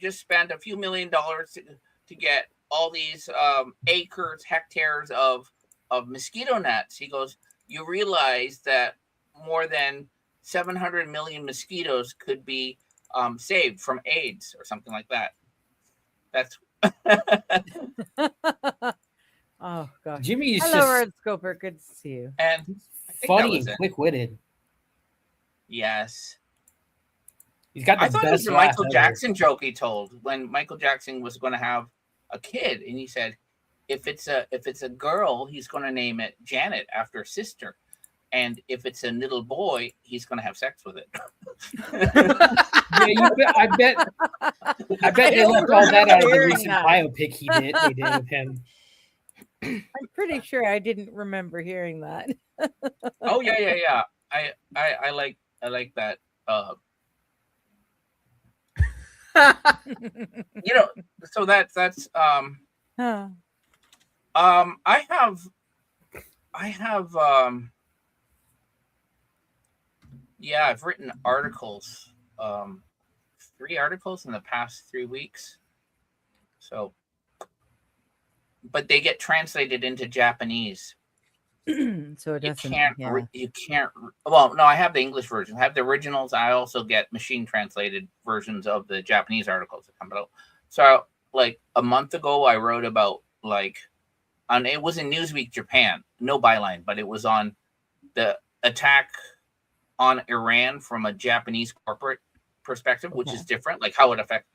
just spend a few $1 million to get all these hectares of mosquito nets, he goes, you realize that more than 700 million mosquitoes could be saved from AIDS or something like that. That's oh gosh. Jimmy is hello, Red Scoper. Good to see you. And funny and quick-witted. Yes. He's got the I thought it was a Michael Jackson joke he told when Michael Jackson was going to have a kid, and he said, if it's a girl, he's going to name it Janet after a sister. And if it's a little boy, he's going to have sex with it. I bet they left all that out of the recent biopic they did of him. I'm pretty sure I didn't remember hearing that. Oh yeah. I like that. So that's I've written articles, 3 articles in the past 3 weeks. So, but they get translated into Japanese. So it doesn't. You can't. Well, no, I have the English version. I have the originals. I also get machine translated versions of the Japanese articles that come out. So, like a month ago, I wrote about like it was in Newsweek Japan, no byline, but it was on the attack on Iran from a Japanese corporate perspective, which is different, like how it affects.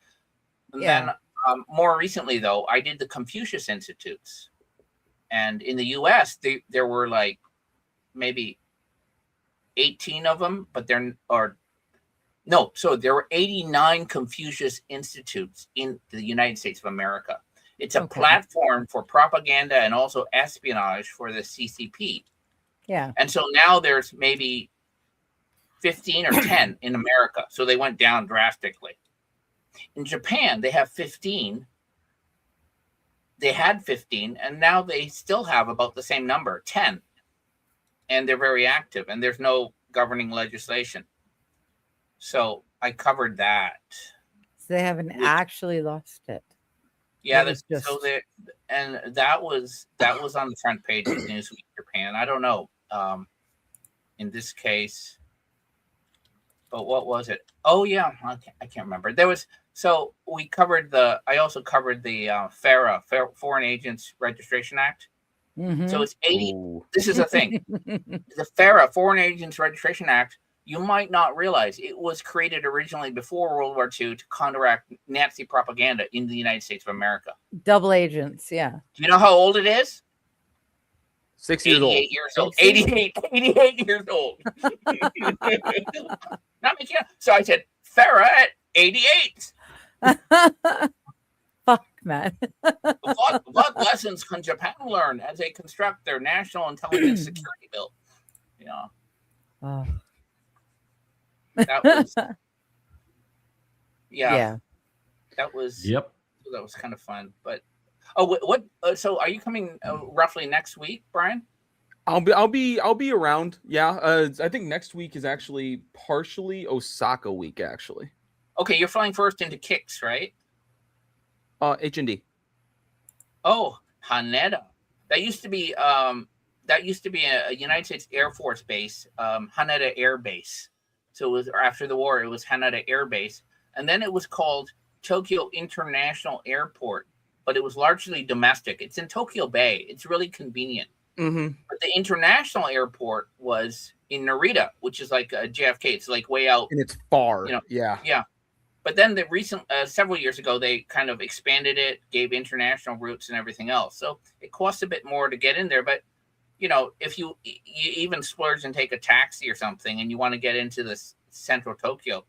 And then more recently, though, I did the Confucius Institutes, and in the U.S. there were like maybe 18 of them, but so there were 89 Confucius Institutes in the United States of America. It's a platform for propaganda and also espionage for the CCP. Yeah. And so now there's maybe 15 or 10 in America. So they went down drastically. In Japan, they have 15. They had 15, and now they still have about the same number, 10. And they're very active, and there's no governing legislation. So I covered that. So they haven't actually lost it. Yeah, that was on the front page of Newsweek Japan. I don't know in this case, but what was it? Oh yeah, I can't remember. There was we covered I also covered the FARA, Foreign Agents Registration Act. Mm-hmm. So it's 80. Ooh. This is the thing. The FARA, Foreign Agents Registration Act, you might not realize it was created originally before World War II to counteract Nazi propaganda in the United States of America. Double agents, yeah. Do you know how old it is? 6 years old. 88 years old. 88 years old. Not making up. So I said, FARA at 88. Fuck, man. What lessons can Japan learn as they construct their national intelligence security bill? You know. Oh. That was, yeah. That was kind of fun. But what? So are you coming roughly next week, Brian? I'll be around. Yeah, I think next week is actually partially Osaka week. Actually. Okay, you're flying first into Kicks, right? H&D. Oh, Haneda. That used to be a United States Air Force base, Haneda Air Base. So it was after the war, it was Haneda Air Base, and then it was called Tokyo International Airport, but it was largely domestic. It's in Tokyo Bay. It's really convenient. Mm-hmm. But the international airport was in Narita, which is like JFK. It's like way out, and it's far. Yeah. But then the recent several years ago, they kind of expanded it, gave international routes and everything else. So it costs a bit more to get in there, but if you even splurge and take a taxi or something and you want to get into the central Tokyo,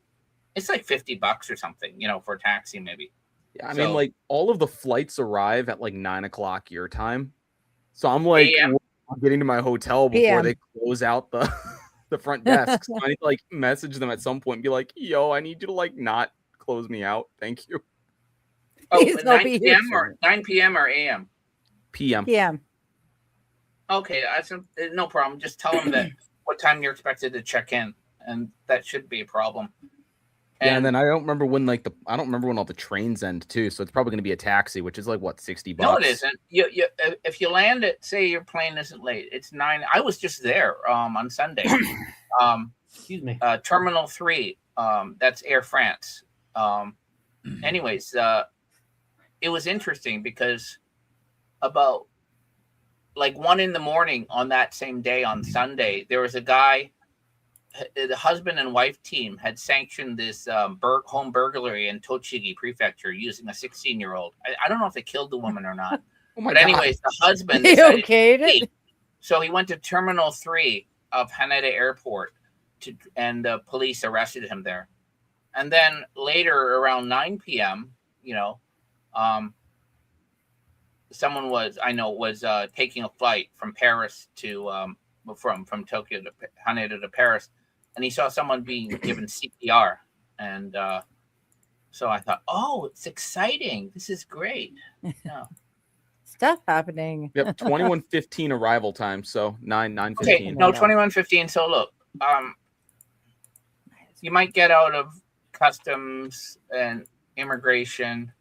it's like $50 or something, for a taxi maybe. Yeah, I mean, like all of the flights arrive at like 9:00 your time. So I'm like getting to my hotel before they close out the front desk. So I need to like message them at some point and be like, yo, I need you to like not close me out. Thank you. Oh, 9 p.m. or a.m.? PM. PM. Okay, no problem. Just tell them that what time you're expected to check in, and that should be a problem. And then I don't remember when all the trains end too. So it's probably going to be a taxi, which is like what, $60? No, it isn't. If you land at, say your plane isn't late, it's 9. I was just there on Sunday. Excuse me. Terminal 3. That's Air France. Anyways, it was interesting because about like 1 a.m. on that same day on Sunday, there was a guy. The husband and wife team had sanctioned this home burglary in Tochigi Prefecture using a 16-year-old. I don't know if they killed the woman or not. But anyways, the husband okayed it. So he went to Terminal 3 of Haneda Airport, and the police arrested him there. And then later, around 9 p.m., someone was taking a flight from Paris to from Tokyo to Haneda to Paris, and he saw someone being given CPR, and so I thought, oh, it's exciting. This is great. Yeah. Stuff happening. Yep, 21:15 arrival time, so 9:15. Okay, no, 21:15. So look, you might get out of customs and immigration,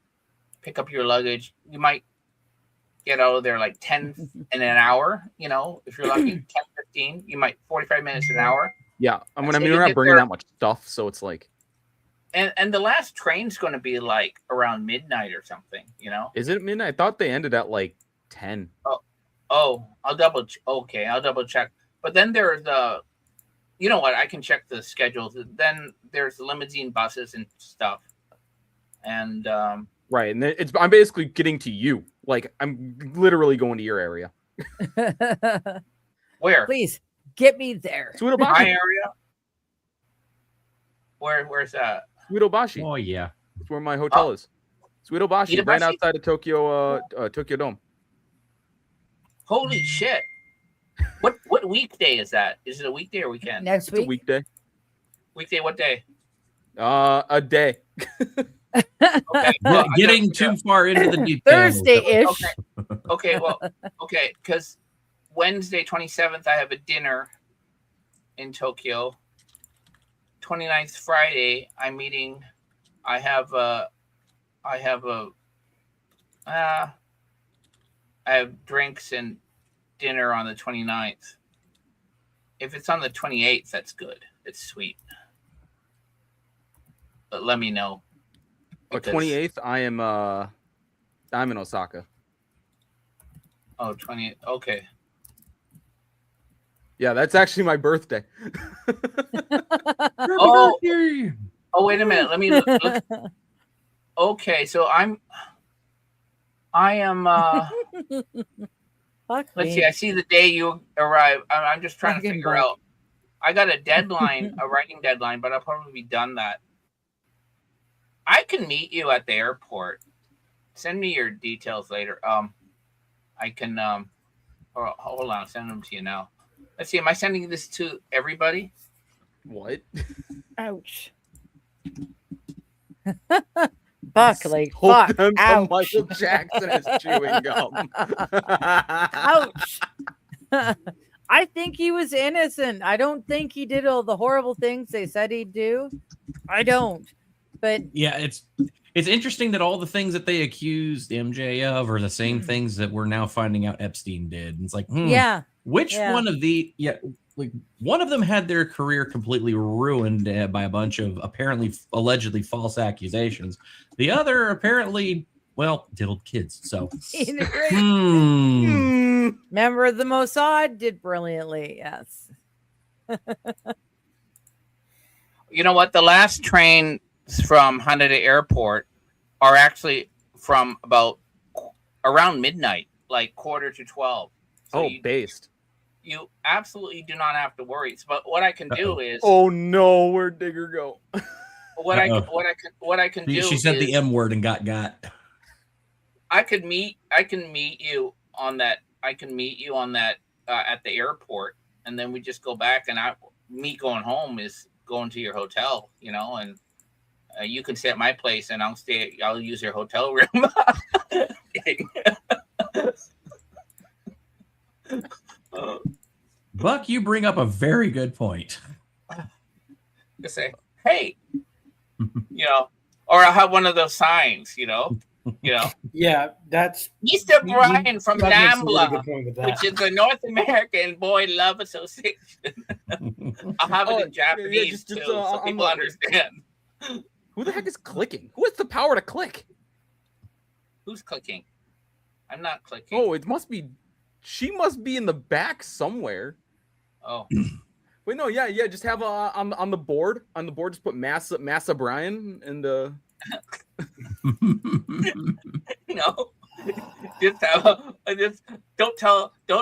pick up your luggage. You might get out of there like 10 in an hour, if you're lucky. 10, 15. You might 45 minutes an hour. Yeah, we're not bringing that much stuff, so it's like. And the last train's going to be like around midnight or something, you know? Is it midnight? I thought they ended at like 10. Oh, I'll double check. But then there's you know what? I can check the schedules. Then there's limousine buses and stuff. And right, and I'm basically getting to you. Like I'm literally going to your area. Where? Please get me there. My Suidobashi. area. Where's that? Suidobashi. Oh yeah. That's where my hotel is. Suidobashi, right Suidobashi? outside of Tokyo Dome. Holy shit! What weekday is that? Is it a weekday or weekend? Next It's a week. weekday. Weekday. What day? A day. Okay. Well, I Getting gotta figure too far into the details. Thursday-ish. Okay, well, okay, because Wednesday, 27th, I have a dinner in Tokyo. 29th, Friday, I'm meeting. I have drinks and dinner on the 29th. If it's on the 28th, that's good. It's sweet. But let me know. But Because- 28th, I'm in Osaka. Oh, 28th. Okay. Yeah, that's actually my birthday. Oh, wait a minute. Let me look. Okay, so I am Fuck let's me. see, I see the day you arrive. I'm just trying to Fucking figure buck. out. I got a deadline, a writing deadline, but I'll probably be done that. I can meet you at the airport. Send me your details later. I can hold on, I'll send them to you now. Let's see, am I sending this to everybody? What? Ouch. Buck, like, Hold fuck. them to Ouch. Michael Jackson as chewing gum. Ouch. I think he was innocent. I don't think he did all the horrible things they said he'd do. I don't. But Yeah, it's interesting that all the things that they accused MJ of are the same things that we're now finding out Epstein did. And it's like, yeah, which yeah. one of the like one of them had their career completely ruined by a bunch of allegedly false accusations. The other apparently, well, diddled kids. So Member of the Mossad did brilliantly. Yes. You know what? The last train from Haneda Airport are actually from about around midnight, like 11:45. So based. You absolutely do not have to worry. But what I can do is Oh no, where'd Digger go? what I can do. She said is the M word and got. I can meet you on that. I can meet you on that at the airport, and then we just go back. And me going home is going to your hotel, you know, and you can stay at my place, and I'll use your hotel room. Buck, you bring up a very good point. Just say, hey, you know, or I'll have one of those signs, you know. Yeah, that's Mr. Brian from that makes a really NAMBLA, good point with that. which is the North American Boy Love Association. I'll have it in Japanese too, so people understand. Who the heck is clicking? Who has the power to click? Who's clicking? I'm not clicking. Oh, it must be. She must be in the back somewhere. Oh. Wait, no, yeah. Just have on the board. On the board, just put Massa Brian and No, just don't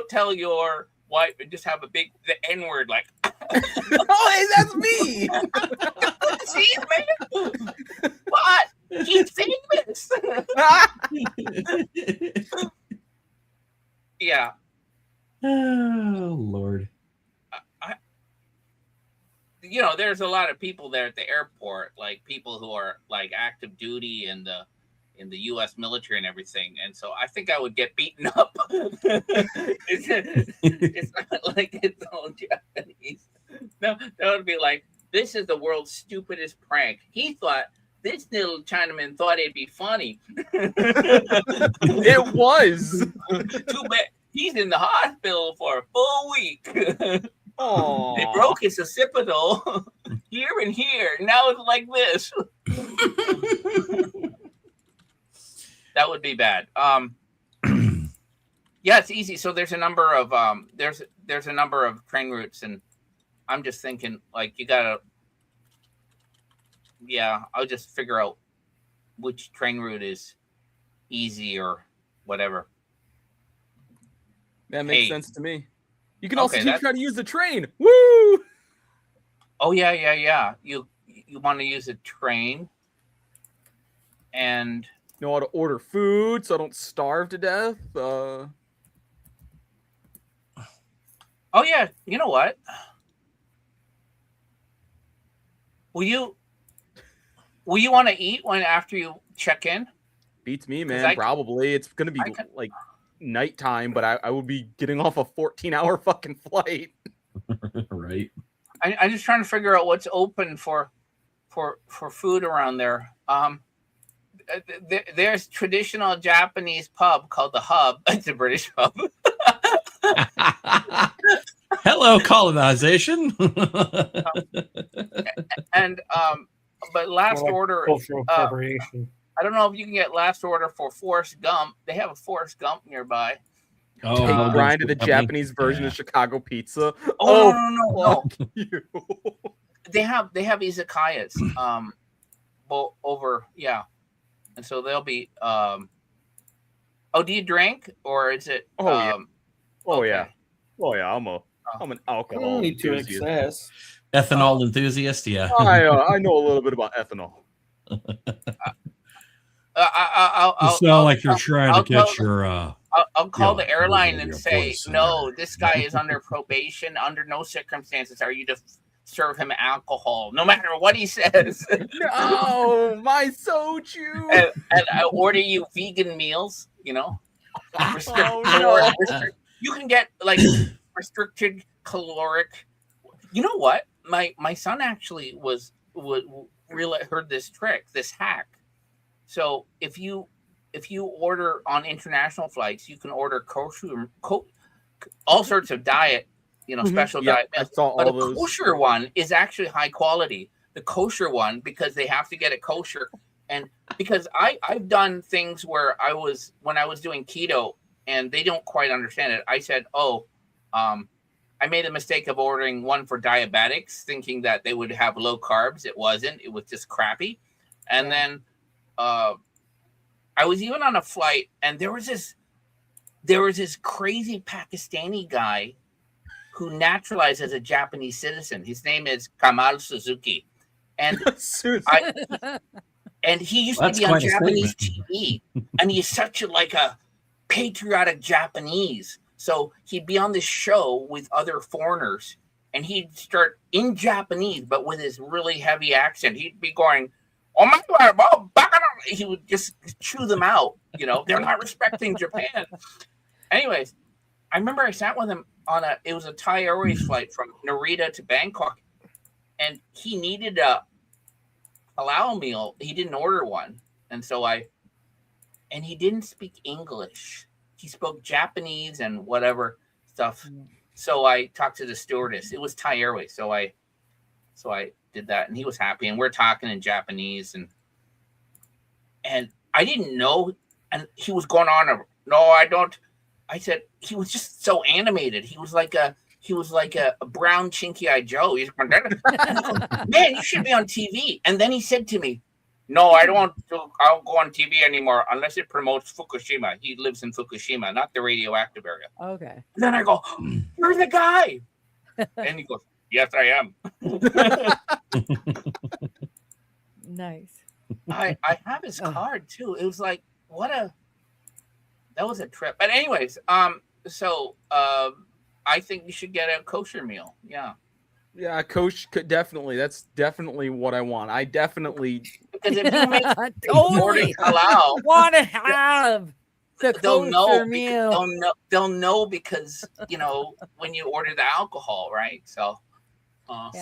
tell your wife, and just have the N word like. Oh, hey, that's me. See, man. What? He's famous. Yeah. Oh Lord. You know, there's a lot of people there at the airport, like people who are like active duty in the U.S. military and everything, and so I think I would get beaten up. It's not like it's all Japanese. No, that would be like, this is the world's stupidest prank. He thought this little Chinaman thought it'd be funny. It was. Too bad he's in the hospital for a full week. Oh, They broke his occipital here and here. Now it's like this. That would be bad. Yeah, it's easy. So there's a number of there's a number of train routes, and I'm just thinking like you gotta. Yeah, I'll just figure out which train route is easy or whatever. That makes sense to me. You can also teach how to use the train. Woo! Oh yeah. You want to use a train and know how to order food so I don't starve to death. Oh yeah, you know what? Will you want to eat when after you check in? Beats me, man. Probably it's gonna be like nighttime, but I would be getting off a 14-hour fucking flight. Right. I'm just trying to figure out what's open for food around there. There's traditional Japanese pub called the Hub. It's a British pub. Hello, colonization. And but last order. I don't know if you can get last order for Forrest Gump. They have a Forrest Gump nearby. Oh, Brian to the Japanese version of Chicago pizza. No. You. They have izakayas over, yeah. And so they'll be do you drink or is it yeah. Okay. I'm an alcohol enthusiast. Ethanol enthusiast, yeah. I know a little bit about ethanol. You sound like you're trying to get your I'll call the airline and say, no, this guy is under probation. Under no circumstances are you to serve him alcohol, no matter what he says. No, my soju. And I order you vegan meals, you know. You can get like restricted caloric. You know what? My son actually would really heard this trick, this hack. So if you order on international flights, you can order kosher, all sorts of diet, special diet meals. But a kosher one is actually high quality. The kosher one, because they have to get it kosher. And because I've done things where when I was doing keto and they don't quite understand it, I said, I made a mistake of ordering one for diabetics, thinking that they would have low carbs. It wasn't. It was just crappy. And then I was even on a flight, and there was this crazy Pakistani guy who naturalized as a Japanese citizen. His name is Kamal Suzuki, and and he used to be on Japanese TV, and he's such a patriotic Japanese. So he'd be on this show with other foreigners, and he'd start in Japanese, but with his really heavy accent. He'd be going, "Oh my God, he would just chew them out. They're not respecting Japan." Anyways, I remember I sat with him it was a Thai Airways flight from Narita to Bangkok, and he needed a halal meal. He didn't order one, and he didn't speak English. He spoke Japanese and whatever stuff. So I talked to the stewardess. It was Thai Airways, so I did that, and he was happy, and we're talking in Japanese, and I didn't know, and he was going on. No, I don't. I said he was just so animated. He was like a brown chinky-eyed Joe. He's going, man, you should be on TV. And then he said to me, "No, I don't go on TV anymore unless it promotes Fukushima." He lives in Fukushima, not the radioactive area. Okay. And then I go, "You're the guy," and he goes, "Yes, I am." Nice. I have his card too. It was like, that was a trip. But anyways, so I think you should get a kosher meal. Yeah. Yeah, kosher, definitely. That's definitely what I want. I definitely, because if you make totally halal, want to have the kosher meal. They'll know because when you order the alcohol, right? So.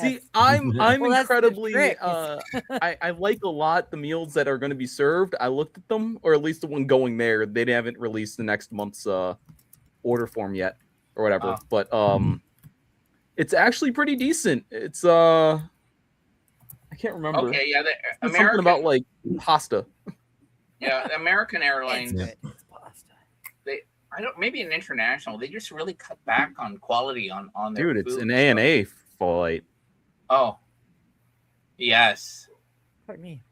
See, I'm incredibly I like a lot the meals that are going to be served. I looked at them, or at least the one going there. They haven't released the next month's order form yet, or whatever. But it's actually pretty decent. It's I can't remember. Okay, yeah, the It's American something about like pasta. Yeah, the American Airlines. It's pasta. I don't. Maybe an international. They just really cut back on quality on their Dude, it's food, an ANA flight. Oh, yes. Pardon me.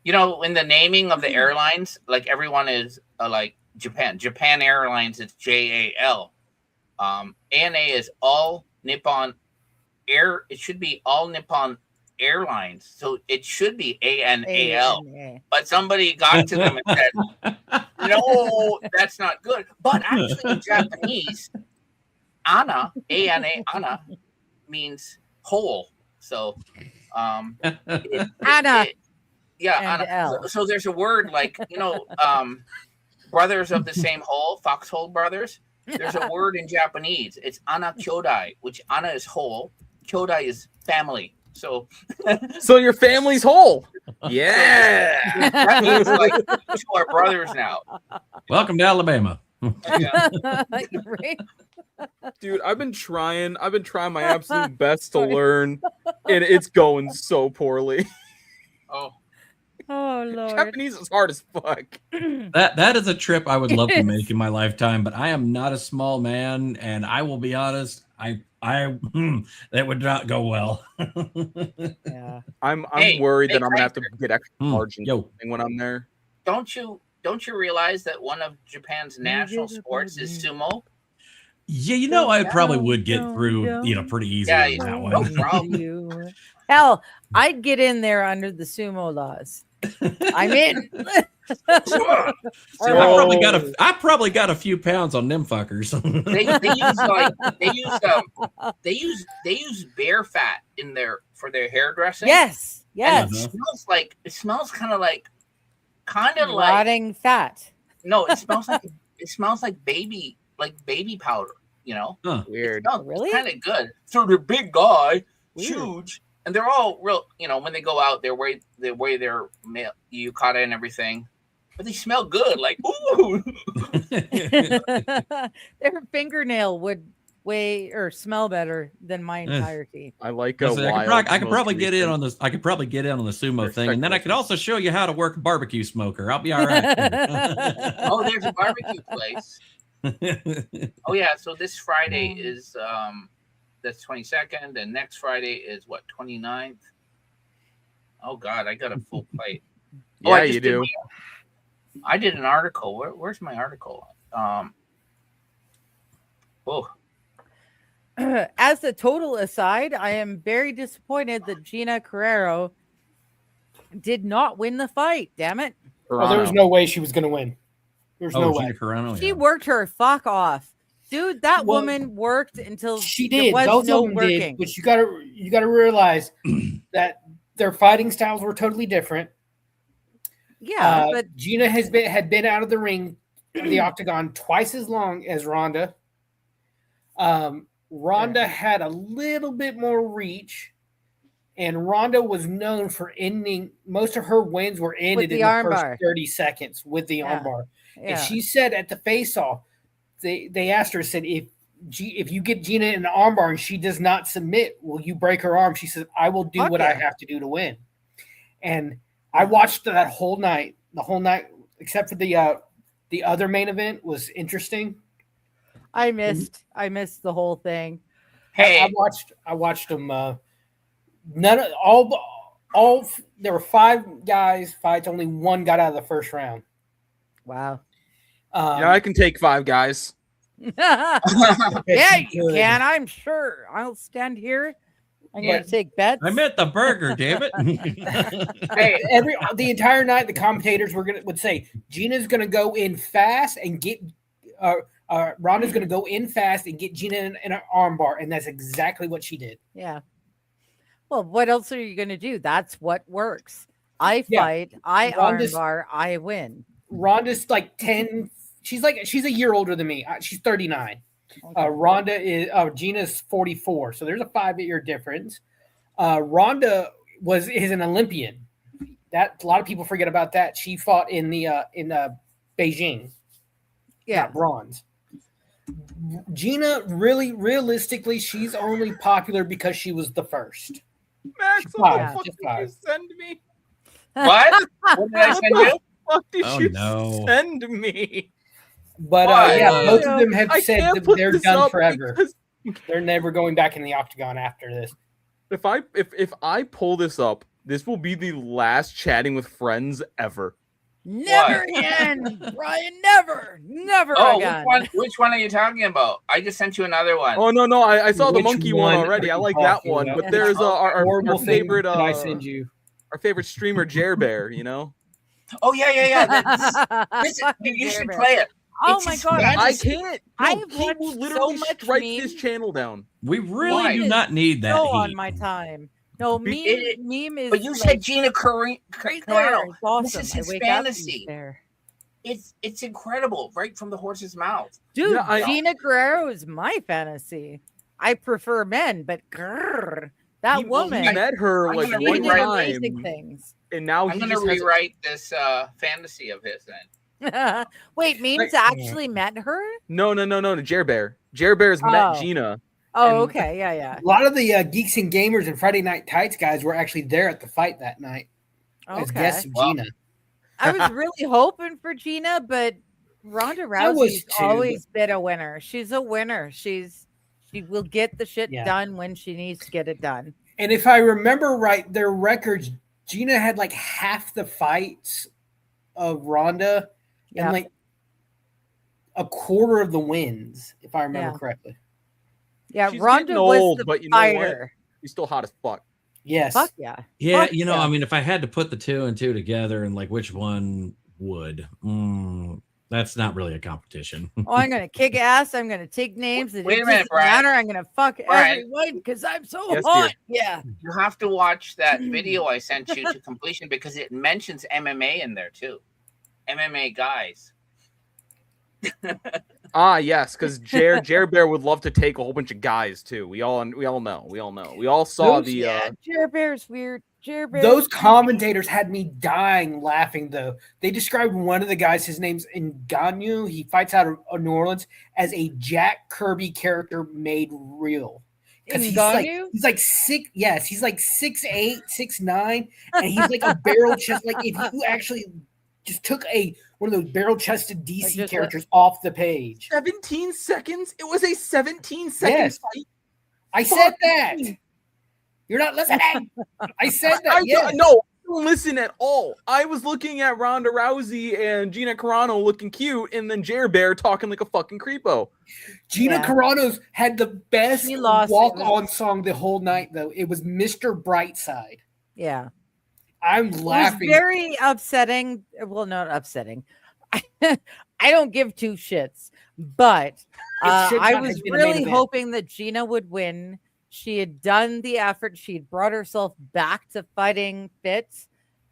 You know, in the naming of the airlines, like everyone is like Japan. Japan Airlines, it's JAL. ANA is All Nippon Air. It should be All Nippon Airlines, so it should be ANAL. But somebody got to them and said, "No, that's not good." But actually, in Japanese, ANA ANA means whole. So, Anna. Yeah, And L. so there's a word like, brothers of the same hole, foxhole brothers. There's a word in Japanese. It's ana kyodai, which ana is whole, kyodai is family. So, so your family's whole. Yeah, that means like two are brothers now. Welcome to Alabama. Yeah. Right? Dude, I've been trying my absolute best to learn, and it's going so poorly. Oh Lord. Japanese is hard as fuck. That is a trip I would love to make in my lifetime, but I am not a small man, and I will be honest, that would not go well. Yeah. I'm worried that I'm gonna have to get extra margin when I'm there. Don't you realize that one of Japan's national sports is sumo? Yeah, I probably would get through, pretty easy on that one. No problem. Hell, I'd get in there under the sumo laws. I'm in. I probably got a few pounds on them fuckers. they use bear fat in for their hairdressing. Yes. And it smells kind of like rotting fat. No, it smells like baby powder. Huh. Weird. Really? Kind of good. So they're big guy, huge. And they're all real, when they go out, they wear their yukata and everything, but they smell good. Like, ooh. Their fingernail would weigh or smell better than my entire teeth. I like I could probably get in on this. I could probably get in on the sumo thing, and then I could also show you how to work a barbecue smoker. I'll be all right. Oh, there's a barbecue place. Oh yeah, so this Friday is that's 22nd, and next Friday is what, 29th? Oh God, I got a full plate. Yeah, you do. I did an article. Where's my article? As a total aside, I am very disappointed that Gina Carrero did not win the fight. Damn it! Well, there was no way she was going to win. There's no way. Gina Carrero, she worked her fuck off. Dude, that woman worked until she did. There was Both no of them working. did, but you gotta realize that their fighting styles were totally different. Yeah, but Gina had been out of the ring, the octagon, twice as long as Ronda. Ronda had a little bit more reach, and Ronda was known for ending. Most of her wins were ended in the first 30 seconds with the armbar. Yeah. And she said at the face-off, they asked her, said, if you get Gina in an armbar and she does not submit, will you break her arm? She said, I will do what I have to do to win. And I watched that whole night. The whole night, except for the other main event, was interesting. I missed the whole thing. Hey, I watched them. There were 5 guys fights. Only one got out of the first round. Wow. I can take 5 guys. Yeah, you can. I'm sure. I'll stand here. I'm going to take bets. I meant the burger, damn it. Hey, the entire night, the commentators would say Gina's going to go in fast and get Ronda's going to go in fast and get Gina in an armbar, and that's exactly what she did. Yeah. Well, what else are you going to do? That's what works. I fight, I armbar, I win. Ronda's like 10. She's a year older than me. She's 39. Okay. Gina's 44. So there's a 5-year difference. Ronda is an Olympian. That a lot of people forget about that. She fought in Beijing. Yeah, not bronze. Gina, really, realistically, she's only popular because she was the first. Max, Just what the five, fuck just did you five. send me? What? What did I What send the you? fuck did Oh, you no. send me? But Why? yeah, Oh, both no. of them have I said can't that put they're this done up forever. because They're never going back in the octagon after this. if I pull this up, this will be the last chatting with friends ever. Never again, Brian. Never Oh, again. which one are you talking about? I just sent you another one. Oh no, I saw the Which monkey one one already. are I you like that talking one. about? But Yeah. there's our Horrible thing favorite that I send you. our favorite streamer Jer Bear, you know? Oh yeah. This Fucking you should Bear. play it. Oh It's my his god, fantasy. I can't. I No, have he will watched literally so much strike memes. this channel down. We really Why? do not need that so heat. on my time. No, It- meme is But you like said Gina right there. Carano. It's awesome. This is I his wake up and fantasy. he's there. It's incredible, right from the horse's mouth. Dude, Yeah, Gina Guerrero is my fantasy. I prefer men, but grrr, that He woman, met her I'm like gonna she one did rewrite amazing time, things. and now I'm he gonna just has. rewrite this fantasy of his then. Wait, memes Like- actually met her? No, Jer Bear. Jer Bear's met Oh. Gina. Oh, And- okay, yeah. A lot of the Geeks and Gamers and Friday Night Tights guys were actually there at the fight that night as Okay. guests of Wow. Gina. I was really hoping for Gina, but Ronda I was Rousey's too, always been a winner. She's a winner. She will get the shit Yeah. done when she needs to get it done. And if I remember right, their records, Gina had like half the fights of Ronda Yeah. and like a quarter of the wins, if I remember Yeah. correctly. Yeah, She's Ronda getting was old, the but you know what? fighter. He's still hot as fuck. Yes. Fuck yeah. Yeah, Fuck you know, yeah. I mean, if I had to put the two and two together and like which one would, that's not really a competition. Oh, I'm gonna kick ass. I'm gonna take names. It Wait a doesn't minute, Brian. matter. I'm gonna fuck Brian. everyone because I'm so Yes, dear. hot. Yeah. You have to watch that video I sent you to completion because it mentions MMA in there too. MMA guys. Ah, yes, because Jer Bear would love to take a whole bunch of guys too. We all know. We all saw Those- the. Yeah. Jer Bear's weird. Jer Bear's Those commentators had me dying laughing, though. They described one of the guys, his name's Ngannou. He fights out of New Orleans as a Jack Kirby character made real. Because Ngannou? he's like six, yes, he's like 6'8", 6'9", and he's like a barrel chest. Like if you actually just took one of those barrel chested DC just characters off the page. 17 seconds. It was a 17-second Yes. fight. I said that. You're not listening. I said that. Yes. No, I don't listen at all. I was looking at Ronda Rousey and Gina Carano looking cute, and then Jer Bear talking like a fucking creepo. Gina Yeah. Carano's had the best She lost. walk-on song the whole night, though. It was Mr. Brightside. Yeah. I'm It was laughing. very upsetting. Well, not upsetting. I don't give two shits, but should I not was have been a main really event. hoping that Gina would win. She had done the effort. She'd brought herself back to fighting fit.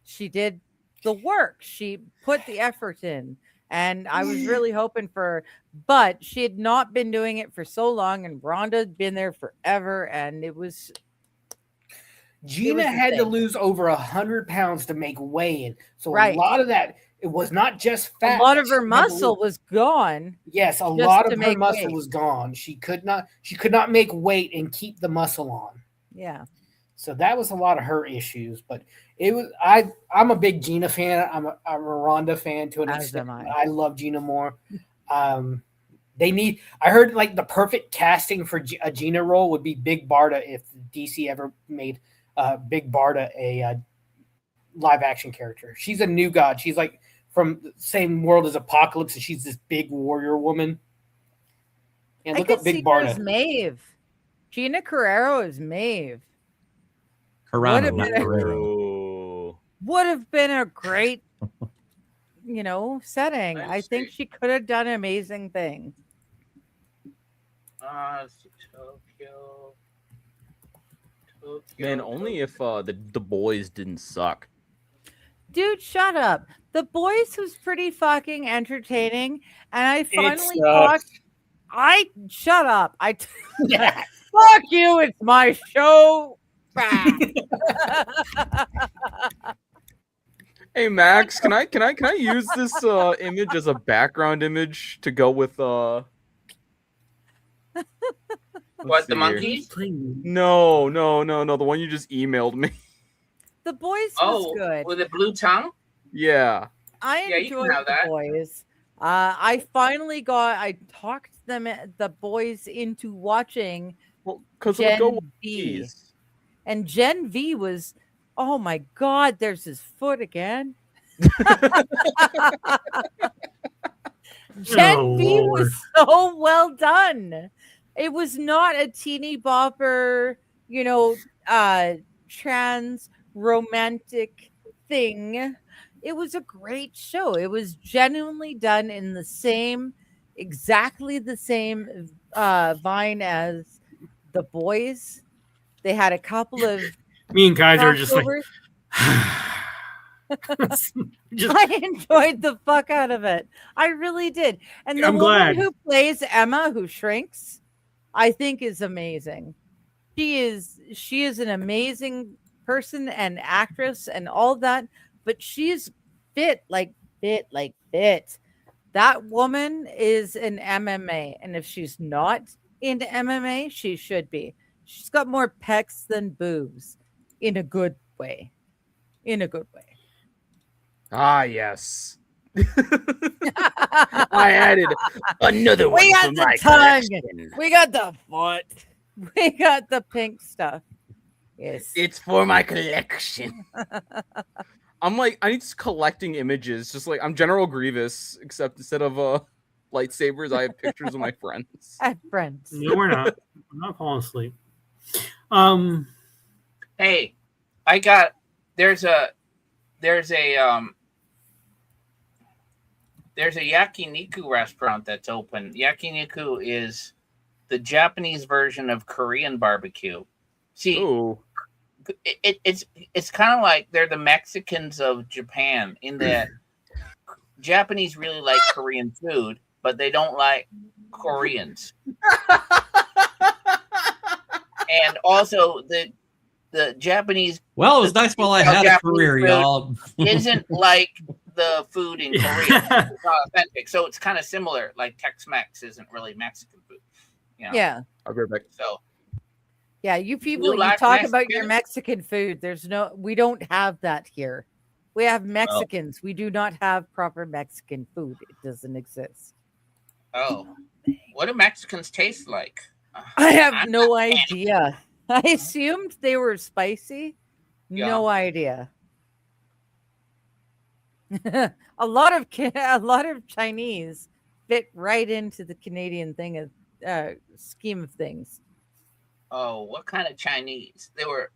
She did the work. She put the effort in. And I was really hoping for her, but she had not been doing it for so long, and Ronda had been there forever, and it was Gina was the had to thing. lose over 100 pounds to make weigh-in. So Right. a lot of that, it was not just a fat. lot of that her she had to muscle lose. was gone. Yes, a just lot to of her make muscle weight. was gone. She could not make weight and keep the muscle on. Yeah. So that was a lot of her issues, but it was I'm a big Gina fan. I'm a Ronda fan to an As extent. am I. I love Gina more. I heard like the perfect casting for a Gina role would be Big Barda if DC ever made Big Barda a live action character. She's a new god. She's like from the same world as Apocalypse, and she's this big warrior woman. Yeah, I look could up see Big her as Barda. Maeve. Gina Carrero is Maeve. Carano, have not been a- Carrero. Oh. Would have been a great, setting. I I think see. she could have done an amazing thing. Tokyo. Man, only if the boys didn't suck. Dude, shut up. The Boys was pretty fucking entertaining, and I finally sucks. shut up. Yeah. Fuck you. It's my show. Bah. Hey Max, can I use this image as a background image to go with What, the see here. monkeys? No. The one you just emailed me. The Boys was Oh, good. with a blue tongue? Yeah. I Yeah, you can enjoyed have The that. Boys. I talked the boys into watching Well, because it would Gen go with V. these. And Gen V was, oh my God, there's his foot again. Gen V Lord. was so well done. It was not a teeny bopper, trans romantic thing. It was a great show. It was genuinely done in exactly the same vine as The Boys. They had a couple of Me and Kaiser are just like, crossovers. just, I enjoyed the fuck out of it. I really did. And the I'm woman glad. who plays Emma, who shrinks, I think is amazing. She is an amazing person and actress and all that, but she's fit. That woman is an MMA, and if she's not into MMA, she should be. She's got more pecs than boobs, in a good way. In a good way. Ah, yes. I added another one We got for the my tongue. collection. We got the foot. We got the pink stuff. Yes. It's for my collection. I'm like, I need just collecting images. Just like I'm General Grievous, except instead of lightsabers, I have pictures of my friends. I have friends. No, we're not. I'm not falling asleep. Hey, I got there's a yakiniku restaurant that's open. Yakiniku is the Japanese version of Korean barbecue. See, Ooh. it's kind of like they're the Mexicans of Japan in that Japanese really like Korean food, but they don't like Koreans. And also the Japanese. Well, it was nice while I had a career, y'all. Isn't like the food in Korea. It's not authentic. So it's kind of similar. Like Tex-Mex isn't really Mexican food. You know? Yeah. I'll be right back. So yeah, you people, you like talk Mexican? about your Mexican food. We don't have that here. We have Mexicans. We do not have proper Mexican food. It doesn't exist. Oh, what do Mexicans taste like? I have no idea. I assumed they were spicy. Yeah. No idea. a lot of Chinese fit right into the Canadian thing scheme of things. Oh, what kind of Chinese? There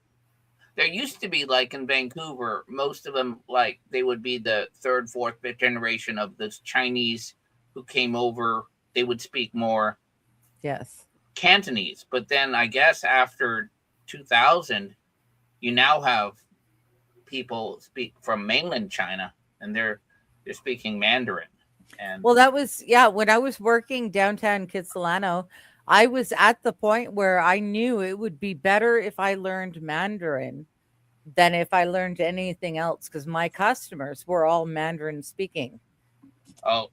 used to be, like in Vancouver, most of them, like they would be the third, fourth, fifth generation of this Chinese who came over. They would speak more Cantonese. But then I guess after 2000, you now have people speak from mainland China and they're speaking Mandarin. And well, that was when I was working downtown Kitsilano, I was at the point where I knew it would be better if I learned Mandarin than if I learned anything else, because my customers were all Mandarin speaking. Oh,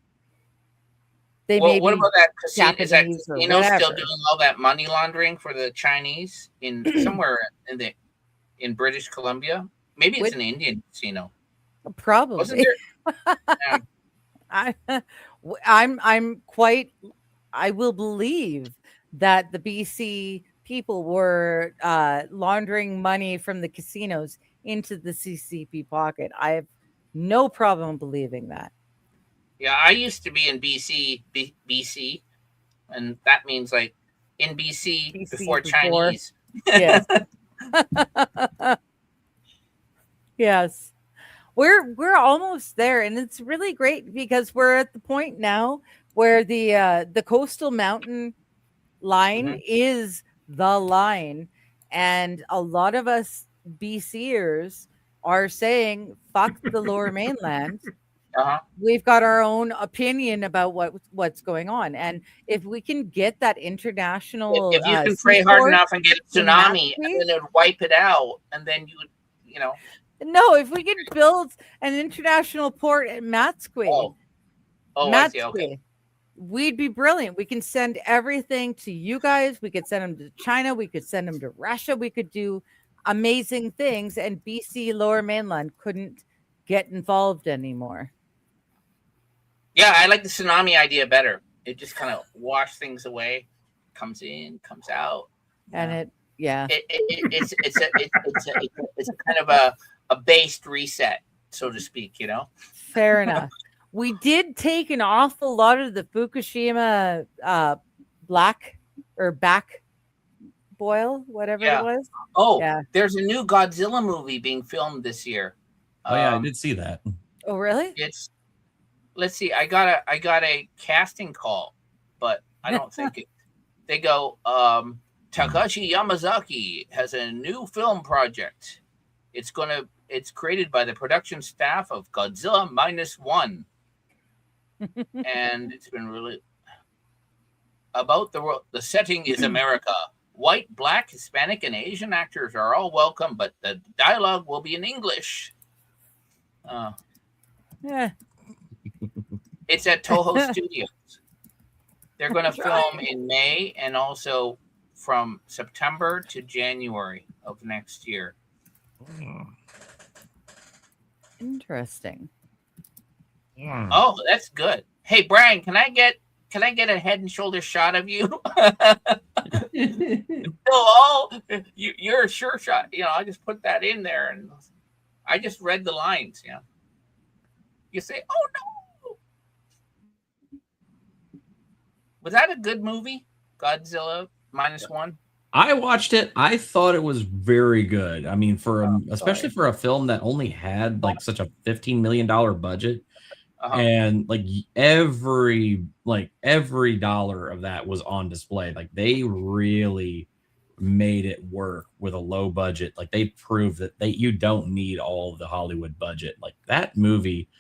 they what about that casino? Is that Japanese or casino still whatever. doing all that money laundering for the Chinese in somewhere in British Columbia? Maybe it's an Indian casino. Probably. Wasn't there? I will believe that the BC people were laundering money from the casinos into the CCP pocket. I have no problem believing that. Yeah, I used to be in BC, and that means like in BC before Chinese. Yes. Yes. We're almost there, and it's really great because we're at the point now where the coastal mountain line is the line, and a lot of us BCers are saying fuck the lower mainland. We've got our own opinion about what's going on, and if we can get that international, if you can pray hard enough and get a tsunami, and then it would wipe it out, and then you would, No, if we could build an international port at Matsqui. I see, okay. we'd be brilliant. We can send everything to you guys. We could send them to China. We could send them to Russia. We could do amazing things. And BC Lower Mainland couldn't get involved anymore. Yeah, I like the tsunami idea better. It just kind of washed things away, comes in, comes out, and it's a kind of a based reset, so to speak. Fair enough. We did take an awful lot of the Fukushima black or back boil, whatever it was. Oh, yeah. There's a new Godzilla movie being filmed this year. Oh yeah, I did see that. Oh really? Let's see. I got a casting call, but I don't think it. They go, Takashi Yamazaki has a new film project. It's created by the production staff of Godzilla -1. And it's been really about the world. The setting is America. White, black, Hispanic, and Asian actors are all welcome, but the dialogue will be in English. Yeah. It's at Toho Studios. They're going to film in May and also from September to January of next year. Interesting. Yeah. Oh, that's good. Hey, Brian, can I get a head and shoulder shot of you? You're a sure shot. I just put that in there and I just read the lines. You say, "Oh no." Was that a good movie? Godzilla -1? I watched it. I thought it was very good. I mean, especially for a film that only had like such a $15 million budget, and like every dollar of that was on display. Like they really made it work with a low budget. Like they proved that you don't need all of the Hollywood budget. Like that movie.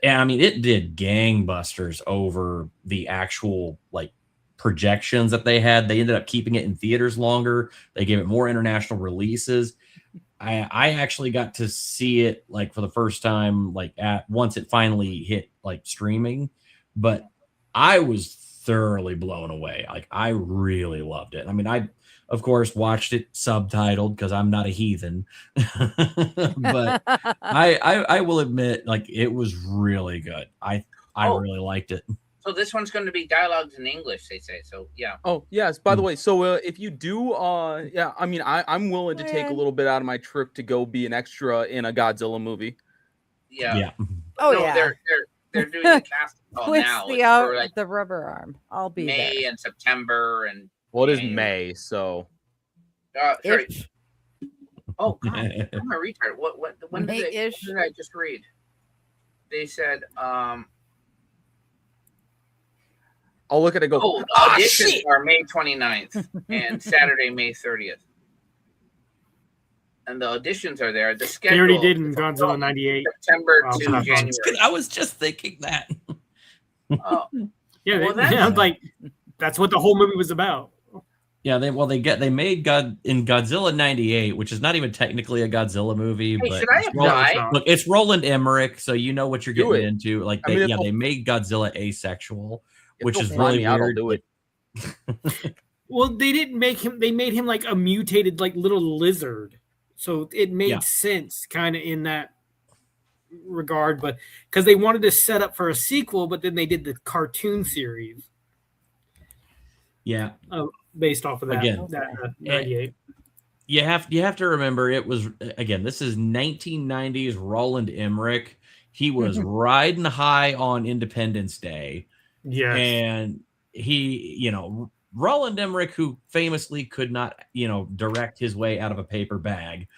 And I mean, it did gangbusters over the actual like projections that they had. They ended up keeping it in theaters longer. They gave it more international releases. I actually got to see it like for the first time, like once it finally hit like streaming, but I was thoroughly blown away. Like I really loved it. I mean, I of course watched it subtitled because I'm not a heathen, but I will admit, like it was really good. I really liked it. So this one's going to be dialogues in English, they say. So yeah. Oh yes. By the way, so if you do, yeah, I mean, I'm willing to take a little bit out of my trip to go be an extra in a Godzilla movie. Yeah. Oh no, yeah. They're doing the casting call now. The rubber arm. I'll be May there. And September and. Well, it is May, so. Sorry. Oh God, I'm a retard. When did I just read? They said, I'll look at it. Go. Oh, auditions are May 29th and Saturday, May 30th. And the auditions are there. The schedule. They already did in Godzilla 98. September to January. I was just thinking that. Oh. Yeah, like that's what the whole movie was about. Yeah, they made Godzilla 98, which is not even technically a Godzilla movie, but should I apply? Look, it's Roland Emmerich, so you know what you're getting into. Like they made Godzilla asexual, which is really weird. Do it. Well, they didn't make him. They made him like a mutated, like little lizard, so it made sense, kind of in that regard. But because they wanted to set up for a sequel, but then they did the cartoon series. Yeah. Based off of that, again, 98. You have to remember it was this is 1990s Roland Emmerich. He was riding high on Independence Day. Yeah. And he, Roland Emmerich, who famously could not, direct his way out of a paper bag,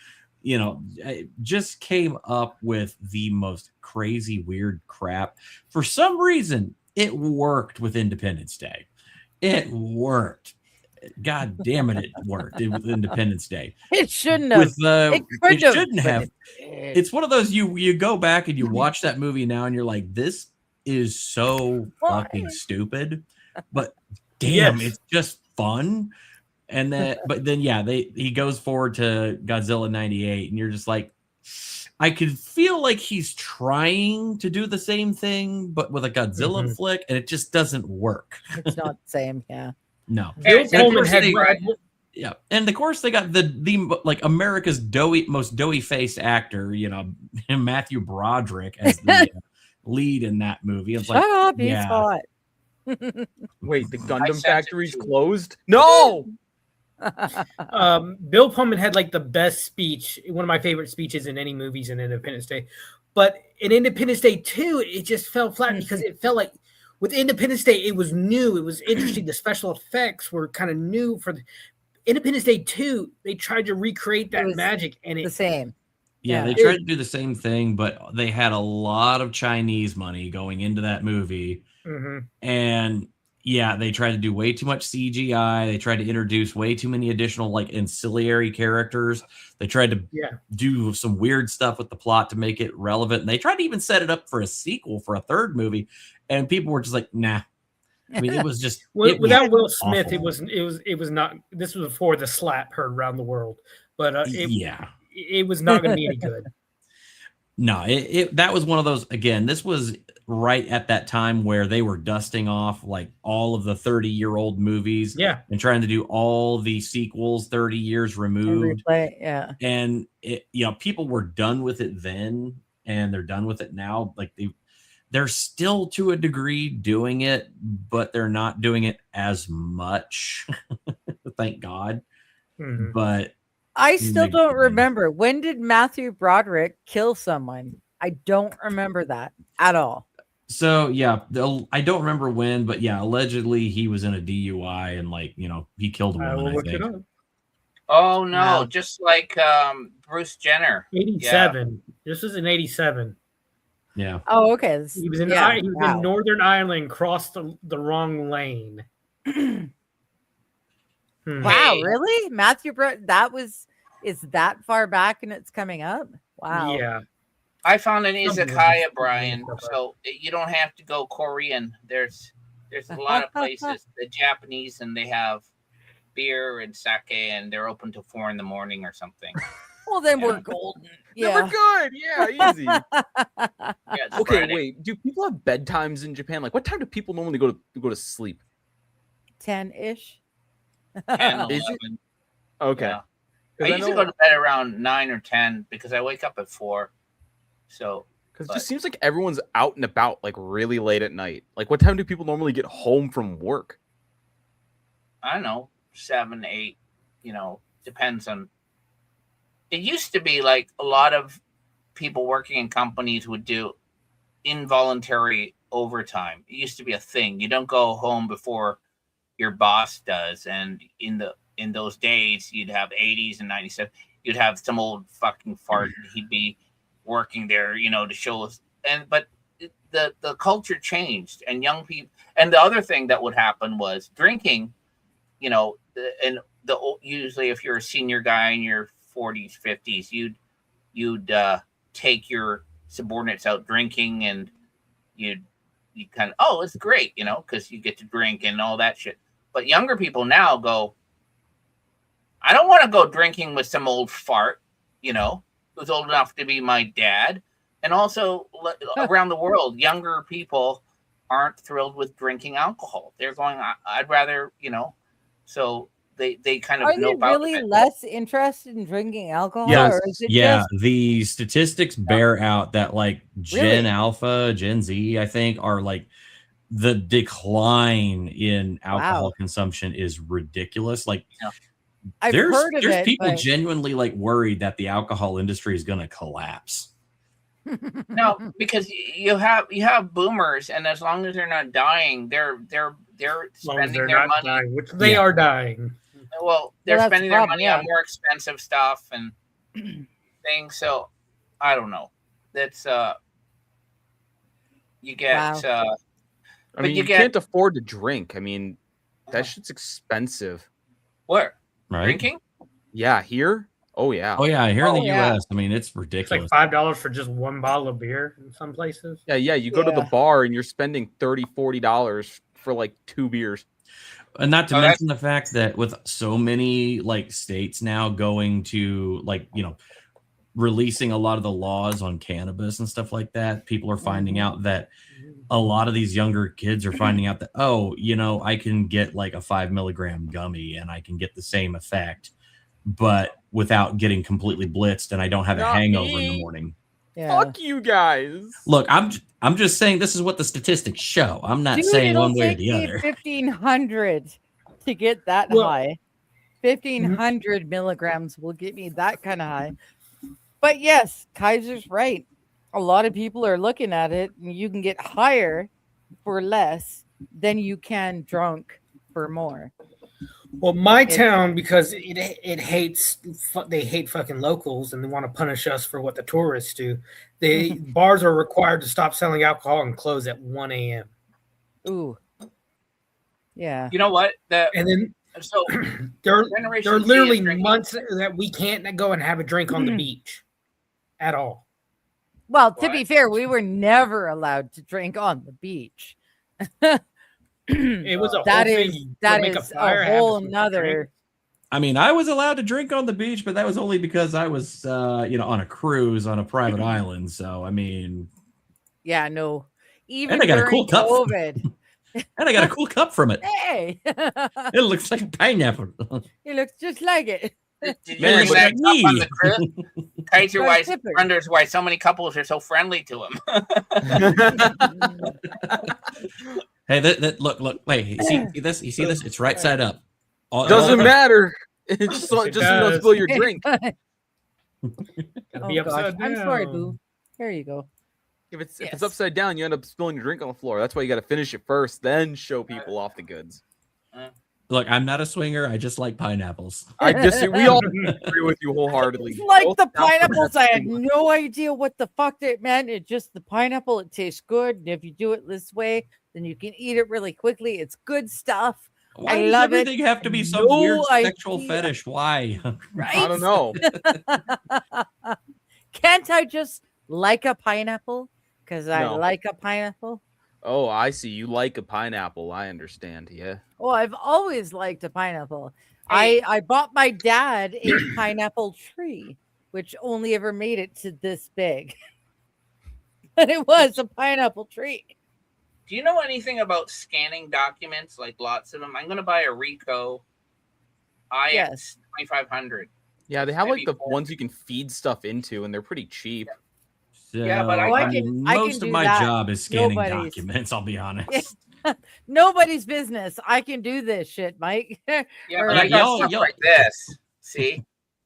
just came up with the most crazy, weird crap. For some reason, it worked with Independence Day. It worked. God damn it worked with Independence Day. It shouldn't have. It shouldn't have. It's one of those you go back and you watch that movie now and you're like, this is so fucking stupid, but damn, it's just fun. And then, he goes forward to Godzilla 98, and you're just like, I could feel like he's trying to do the same thing, but with a Godzilla flick, and it just doesn't work. It's not the same. Yeah. No. Bill Pullman had yeah, and of course they got the like America's most doughy faced actor, Matthew Broderick as the lead in that movie. It's Shut up, he's yeah. hot. Wait, the Gundam factory's closed? No. Bill Pullman had like the best speech, one of my favorite speeches in any movies in Independence Day. But in Independence Day 2, it just fell flat because it felt like with Independence Day, it was new, it was interesting. The special effects were kind of new for Independence Day 2. They tried to recreate that magic, and the same. Yeah, they tried to do the same thing, but they had a lot of Chinese money going into that movie. And yeah, they tried to do way too much CGI. They tried to introduce way too many additional like ancillary characters. They tried to do some weird stuff with the plot to make it relevant. And they tried to even set it up for a sequel for a third movie. And people were just like, nah. I mean, it was just without Will Smith, it was not. This was before the slap heard around the world, but it was not going to be any good. No, that was one of those. Again, this was right at that time where they were dusting off like all of the 30-year-old movies, and trying to do all the sequels 30 years removed. And people were done with it then, and they're done with it now. Like they're still to a degree doing it, but they're not doing it as much. Thank God. But I still don't remember. When did Matthew Broderick kill someone? I don't remember that at all. So yeah, I don't remember when, but yeah, allegedly he was in a DUI and he killed a woman. I think. Oh no, just like Bruce Jenner. 87. Yeah. This was in 87. Yeah. Oh, okay. He was in in Northern Ireland, crossed the wrong lane. Wow, really? Matthew is that far back and it's coming up? Wow. Yeah. I found an izakaya, Brian, so you don't have to go Korean. There's a lot of places, the Japanese, and they have beer and sake, and they're open till 4 a.m. or something. Well, then we're golden. Yeah, we're good. Yeah, easy. Okay, Friday. wait. Do people have bedtimes in Japan? Like, what time do people normally go to sleep? 10-ish. 10, Is it? Okay. Yeah. I usually go to bed around 9 or 10 because I wake up at 4. So, because it just seems like everyone's out and about like really late at night. Like, what time do people normally get home from work? I don't know, 7, 8. Depends on. It used to be like a lot of people working in companies would do involuntary overtime. It used to be a thing. You don't go home before your boss does. And in those days, you'd have 80s and 97. You'd have some old fucking fart. He'd be working there, to show us. But the culture changed, and young people. And the other thing that would happen was drinking. Usually if you're a senior guy in your 40s, 50s, you'd take your subordinates out drinking, and you kind of, it's great, because you get to drink and all that shit. But younger people now go, I don't want to go drinking with some old fart, who's old enough to be my dad. And also around the world, younger people aren't thrilled with drinking alcohol. They're going, I'd rather, so they kind of are they really less interested in drinking alcohol? Yes. Or is it just... the statistics bear out that like Gen Really? Alpha, Gen Z, I think, are like the decline in alcohol consumption is ridiculous. Like I've heard of there's it, people but... genuinely like worried that the alcohol industry is going to collapse. No, because you have boomers, and as long as they're not dying, they're spending their money. Dying, which they are dying. Well, they're spending their money on more expensive stuff and things. So I don't know. That's you get. I mean, you can't afford to drink. I mean, that shit's expensive. Where? Right? Drinking? Yeah, here. Oh yeah. Oh yeah, here in the U.S. I mean, it's ridiculous. It's like $5 for just one bottle of beer in some places. Yeah. You go to the bar and you're spending $30-$40 for like 2 beers. And not to mention the fact that with so many like states now going to like, releasing a lot of the laws on cannabis and stuff like that, people are finding out that a lot of these younger kids are finding out that, oh, you know, I can get like a 5 milligram gummy and I can get the same effect, but without getting completely blitzed, and I don't have a hangover in the morning. Yeah. Fuck you guys. Look, I'm just saying this is what the statistics show. I'm not saying one way or the other. 1,500 to get that high. 1,500 milligrams will get me that kind of high. But yes, Kaiser's right. A lot of people are looking at it, and you can get higher for less than you can drunk for more. Well, my town, because it hates, they hate fucking locals, and they want to punish us for what the tourists do. The bars are required to stop selling alcohol and close at 1 a.m. Ooh, yeah. You know what? And then so there Generation are Z is literally drinking. months that we can't go and have a drink on the beach at all. Well, to be fair, we were never allowed to drink on the beach. It was a that whole is thing. that Make is fire, a have whole some nother. drink. I mean, I was allowed to drink on the beach, but that was only because I was, on a cruise on a private island. So, I mean, Yeah, no. Even and I got a during cool cup. COVID. And I got a cool cup from it. Hey, It looks like a pineapple. it looks just like it. Did you Man, bring look that at up on me. the cruise? Kaiser Very wise tipper. wonders why so many couples are so friendly to him. Hey, look. Wait, you see this? You see this? It's right side up. Doesn't matter. It's just so It you don't does. spill your drink. Gotta be Oh, gosh. upside I'm sorry, down. boo. There you go. If it's Yes. upside down, you end up spilling your drink on the floor. That's why you got to finish it first, then show people off the goods. Look, I'm not a swinger. I just like pineapples. I disagree. We all agree with you wholeheartedly. It's like Both the down for pineapples. I had that. no idea what the fuck it meant. It's just the pineapple. It tastes good. And if you do it this way, then you can eat it really quickly. It's good stuff. Why I does love it. everything have to be some No weird sexual idea. fetish? Why? Right? I don't know. Can't I just like a pineapple? Because I No. like a pineapple. Oh, I see. You like a pineapple. I understand. Yeah. Oh, I've always liked a pineapple. Hey. I bought my dad a pineapple tree, which only ever made it to this big. But it was a pineapple tree. Do you know anything about scanning documents? Like lots of them. I'm going to buy a Ricoh IX Yes. 2500. Yeah, they have like Maybe the four. ones you can feed stuff into, and they're pretty cheap. So, Yeah, but I I can- mean, I can most of do my that. job is scanning Nobody's- documents. I'll be honest. Nobody's business. I can do this shit, Mike. Yeah, Or but I like, got y'all- stuff y'all- like this. See?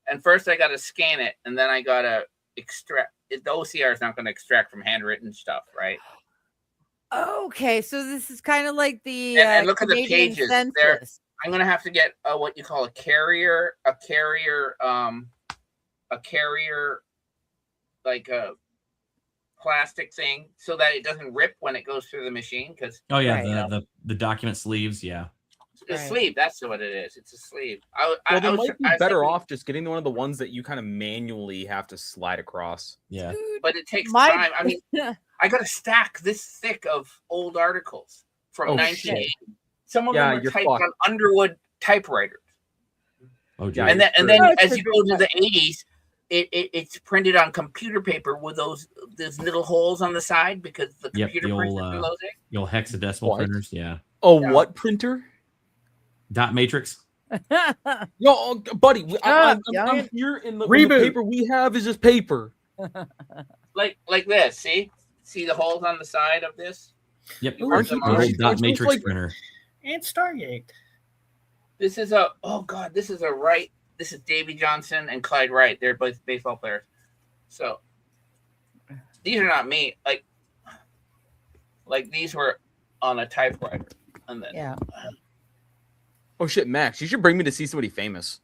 And first I got to scan it, and then I got to extract. The OCR is not going to extract from handwritten stuff, right? Okay, so this is kind of like the And look at the Canadian pages. They're- census. I'm going to have to get what you call a carrier, like a plastic thing, so that it doesn't rip when it goes through the machine. Because Oh yeah, Right. the document sleeves. Yeah. a Right. sleeve, that's what it is. It's a sleeve. Well, I they was- might be I was better thinking- off just getting one of the ones that you kind of manually have to slide across. Yeah. but it takes My- time. I mean, I got a stack this thick of old articles from Oh, 1980. Some of Yeah, them are you're typed fucked. on Underwood typewriters. Oh, geez. Yeah, And then Oh, as it's you go to the 80s, it's printed on computer paper with those little holes on the side because the Yep, computer the prints old, it below there. the old hexadecimal What? printers. Yeah. Oh, Yeah. what printer? Dot matrix. No, buddy, I'm youngin. here in the Reboot. paper we have is just paper. Like this. See the holes on the side of this? Yep. Ooh, aren't you The old pushing dot those matrix like- printer. And Stargate. This is this is a Wright. This is Davy Johnson and Clyde Wright. They're both baseball players. So these are not me. Like these were on a typewriter. And then Yeah. Oh shit, Max, you should bring me to see somebody famous.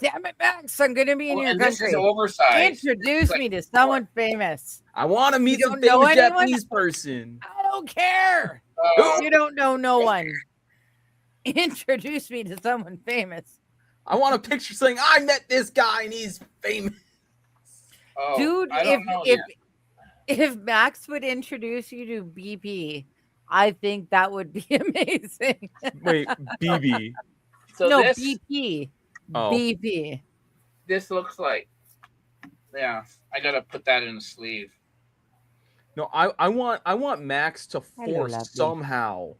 Damn it, Max! I'm gonna be in Oh, your and this country. is oversized. Introduce Like- me to someone famous. I want to meet You some don't know famous anyone? Japanese person. I don't care. Oh, You don't know no one. Introduce me to someone famous, I want a picture saying I met this guy and he's famous. oh, dude. I don't know If yet. if Max would introduce you to BP, I think that would be amazing. Wait, BB. So no, this, BP. Oh. BP. this looks like. Yeah, I gotta put that in the sleeve. No, I want Max to force lovely. somehow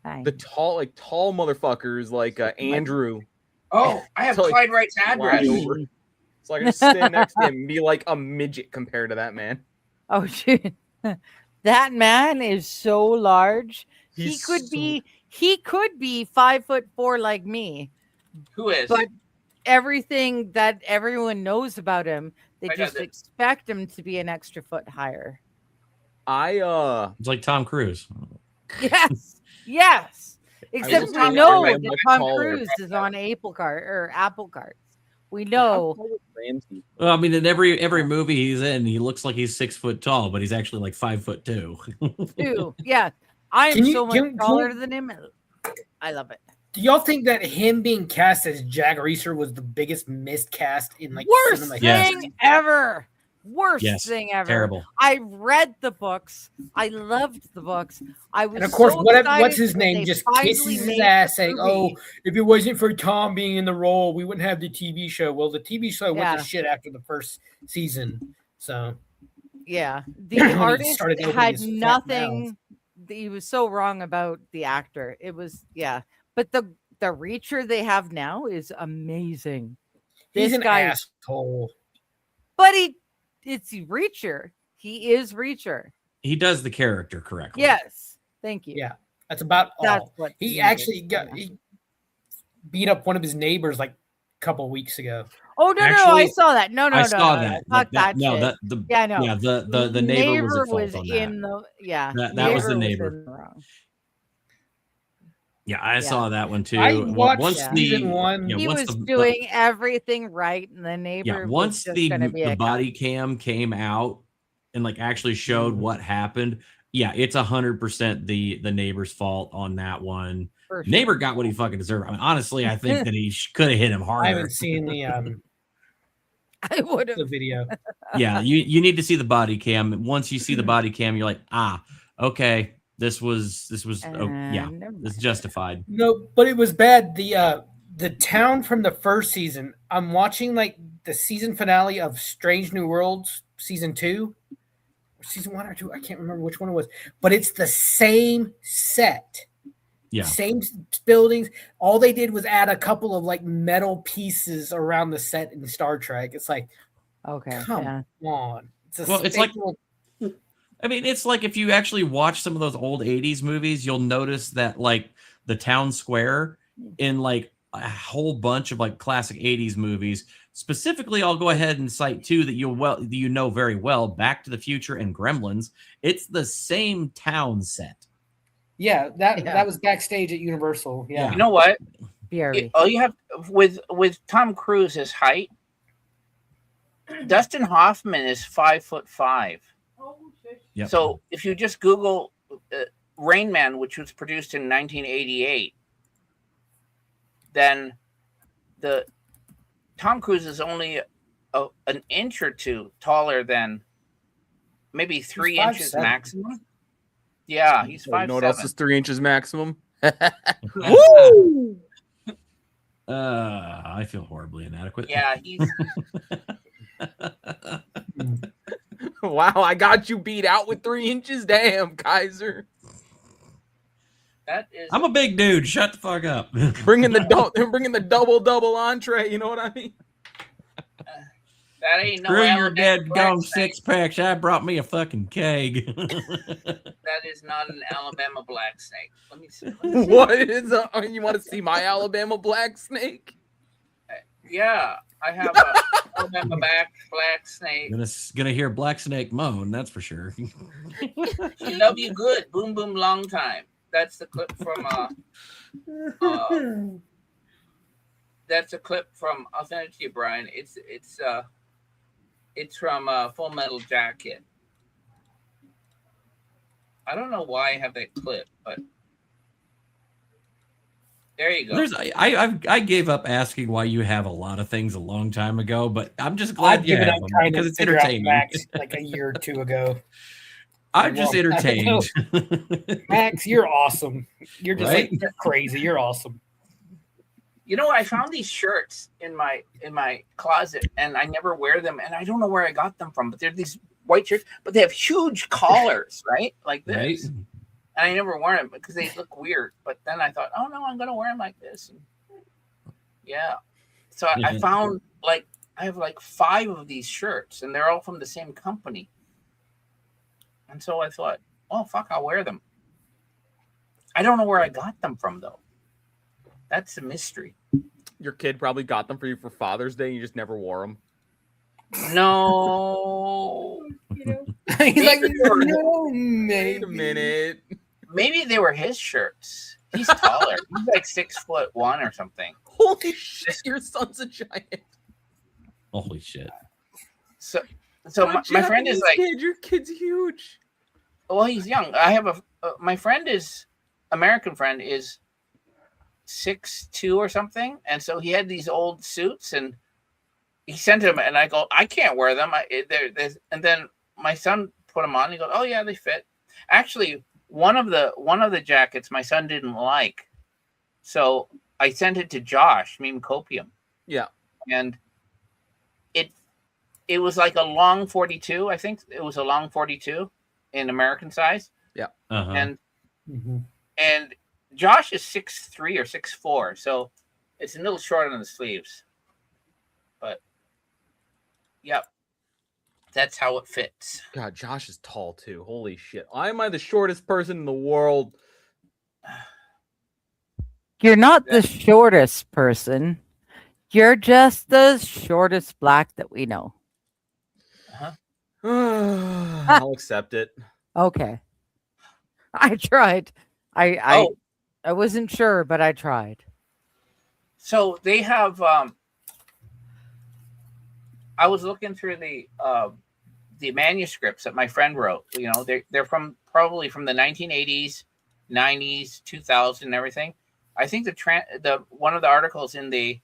Fine. the tall motherfuckers like Andrew. Oh, I have So, like, Clyde Wright's address. over. So I can just stand next to him and be like a midget compared to that man. Oh shit. That man is so large. He could be 5'4" like me. Who is? But everything that everyone knows about him, they I got just it. expect him to be an extra foot higher. It's like Tom Cruise. Yes. Yes. Except was we Tom know Cruise, that much Tom taller. Cruise is on Apple carts. We know. Well, I mean, in every movie he's in, he looks like he's 6 foot tall, but he's actually like 5'2". Too. Yeah. I am Can you- so much can- taller than him. I love it. Do y'all think that him being cast as Jack Reacher was the biggest miscast in like Worst cinema Yes. thing ever. Worst Yes, thing ever. terrible. I read the books. I loved the books. I was And of course, so what's excited his when name they just finally kisses his made ass the saying, movie. "Oh, if it wasn't for Tom being in the role, we wouldn't have the TV show." Well, the TV show went Yeah. to shit after the first season. So Yeah, When the he artist started opening had his fat nothing. He was so wrong about the actor. It was but the Reacher they have now is amazing. he's This an guy, asshole. but it's Reacher. He is Reacher. He does the character correctly. Yes, thank you. Yeah, that's about That's all. what He needed. actually Yeah. he beat up one of his neighbors like a couple weeks ago. Oh no, I Actually, saw that. No, I saw that. Fuck Like that no, shit. the Yeah, I know. yeah, the neighbor was at fault on that. in the That was the neighbor. in the wrong. Yeah, I saw that one too. I Well, watched once season one. yeah, He once was the- doing everything right, and the neighbor once was just gonna be the a body cam came out and like actually showed what happened, it's 100% the neighbor's fault on that one. for sure. Neighbor got what he fucking deserved. I mean, honestly, I think that he could have hit him I harder. haven't seen the I would have. the video. Yeah, you need to see the body cam. Once you see the body cam, you're like, okay, this was this is justified. No, but it was bad. The town from the first season. I'm watching like the season finale of Strange New Worlds season 2, season 1 or 2. I can't remember which one it was, but it's the same set. Yeah. Same buildings. All they did was add a couple of like metal pieces around the set in Star Trek. It's like, Okay. come on. It's like, I mean, it's like if you actually watch some of those old 80s movies, you'll notice that like the town square in like a whole bunch of like classic 80s movies. Specifically, I'll go ahead and cite two that you know very well, Back to the Future and Gremlins. It's the same town set. Yeah, that was backstage at Universal. Yeah. You know what? BRB. All you have with Tom Cruise's height, Dustin Hoffman is 5'5". Yep. So if you just Google Rain Man, which was produced in 1988, then the Tom Cruise is only an inch or two taller than maybe 3 inches 5'7". maximum. Yeah, he's 5'7". You know what else is 3 inches maximum? Woo! I feel horribly inadequate. Yeah, he's Wow, I got you beat out with 3 inches. Damn, Kaiser. that is. I'm a big dude. Shut the fuck up. Bringing the double entree. You know what I mean? That ain't no Screw your Alabama dead black gone snake. 6-packs. I brought me a fucking keg. That is not an Alabama black snake. Let me see. What is you want to see my Alabama black snake? Yeah, I have a Alabama black snake. Gonna hear Black Snake moan, that's for sure. She love you good. Boom boom long time. That's the clip from that's a clip from I'll send it to you, Brian. It's from Full Metal Jacket. I don't know why I have that clip, but there you go. I gave up asking why you have a lot of things a long time ago, but I'm just glad I've you given have up them trying because to it's figure out entertaining. Max like a year or two ago. I'm just Well, entertained. Max, you're awesome. You're just Right? like you're crazy. You're awesome. You know, I found these shirts in my closet, and I never wear them, and I don't know where I got them from. But they're these white shirts, but they have huge collars, right, like this. Right. And I never wear them because they look weird. But then I thought, oh no, I'm gonna wear them like this. And yeah. So I found I have like 5 of these shirts, and they're all from the same company. And so I thought, oh fuck, I'll wear them. I don't know where I got them from though. That's a mystery. Your kid probably got them for you for Father's Day. And you just never wore them. No. He's like, no, Wait a minute. Maybe they were his shirts. He's taller. He's like 6'1" or something. Holy shit! Your son's a giant. Holy shit. So my friend is like, your kid's huge. well, he's young. I have my American friend is 6'2" or something, and so he had these old suits, and he sent them, and I go, I can't wear them. And then my son put them on. And he goes, oh yeah, they fit. Actually, one of the jackets my son didn't like, so I sent it to Josh, Meme Copium. Yeah, and it was like a long 42. I think it was a long 42 in American size. Yeah, and Josh is 6'3" or 6'4", so it's a little short on the sleeves. But yep, that's how it fits. God, Josh is tall too. Holy shit! Why am I the shortest person in the world? You're not the shortest person. You're just the shortest black that we know. I'll accept it. Okay. I tried. I wasn't sure, but I tried. So they have. I was looking through the manuscripts that my friend wrote. You know, they're probably from the 1980s, 90s, 2000, and everything. I think the one of the articles in the.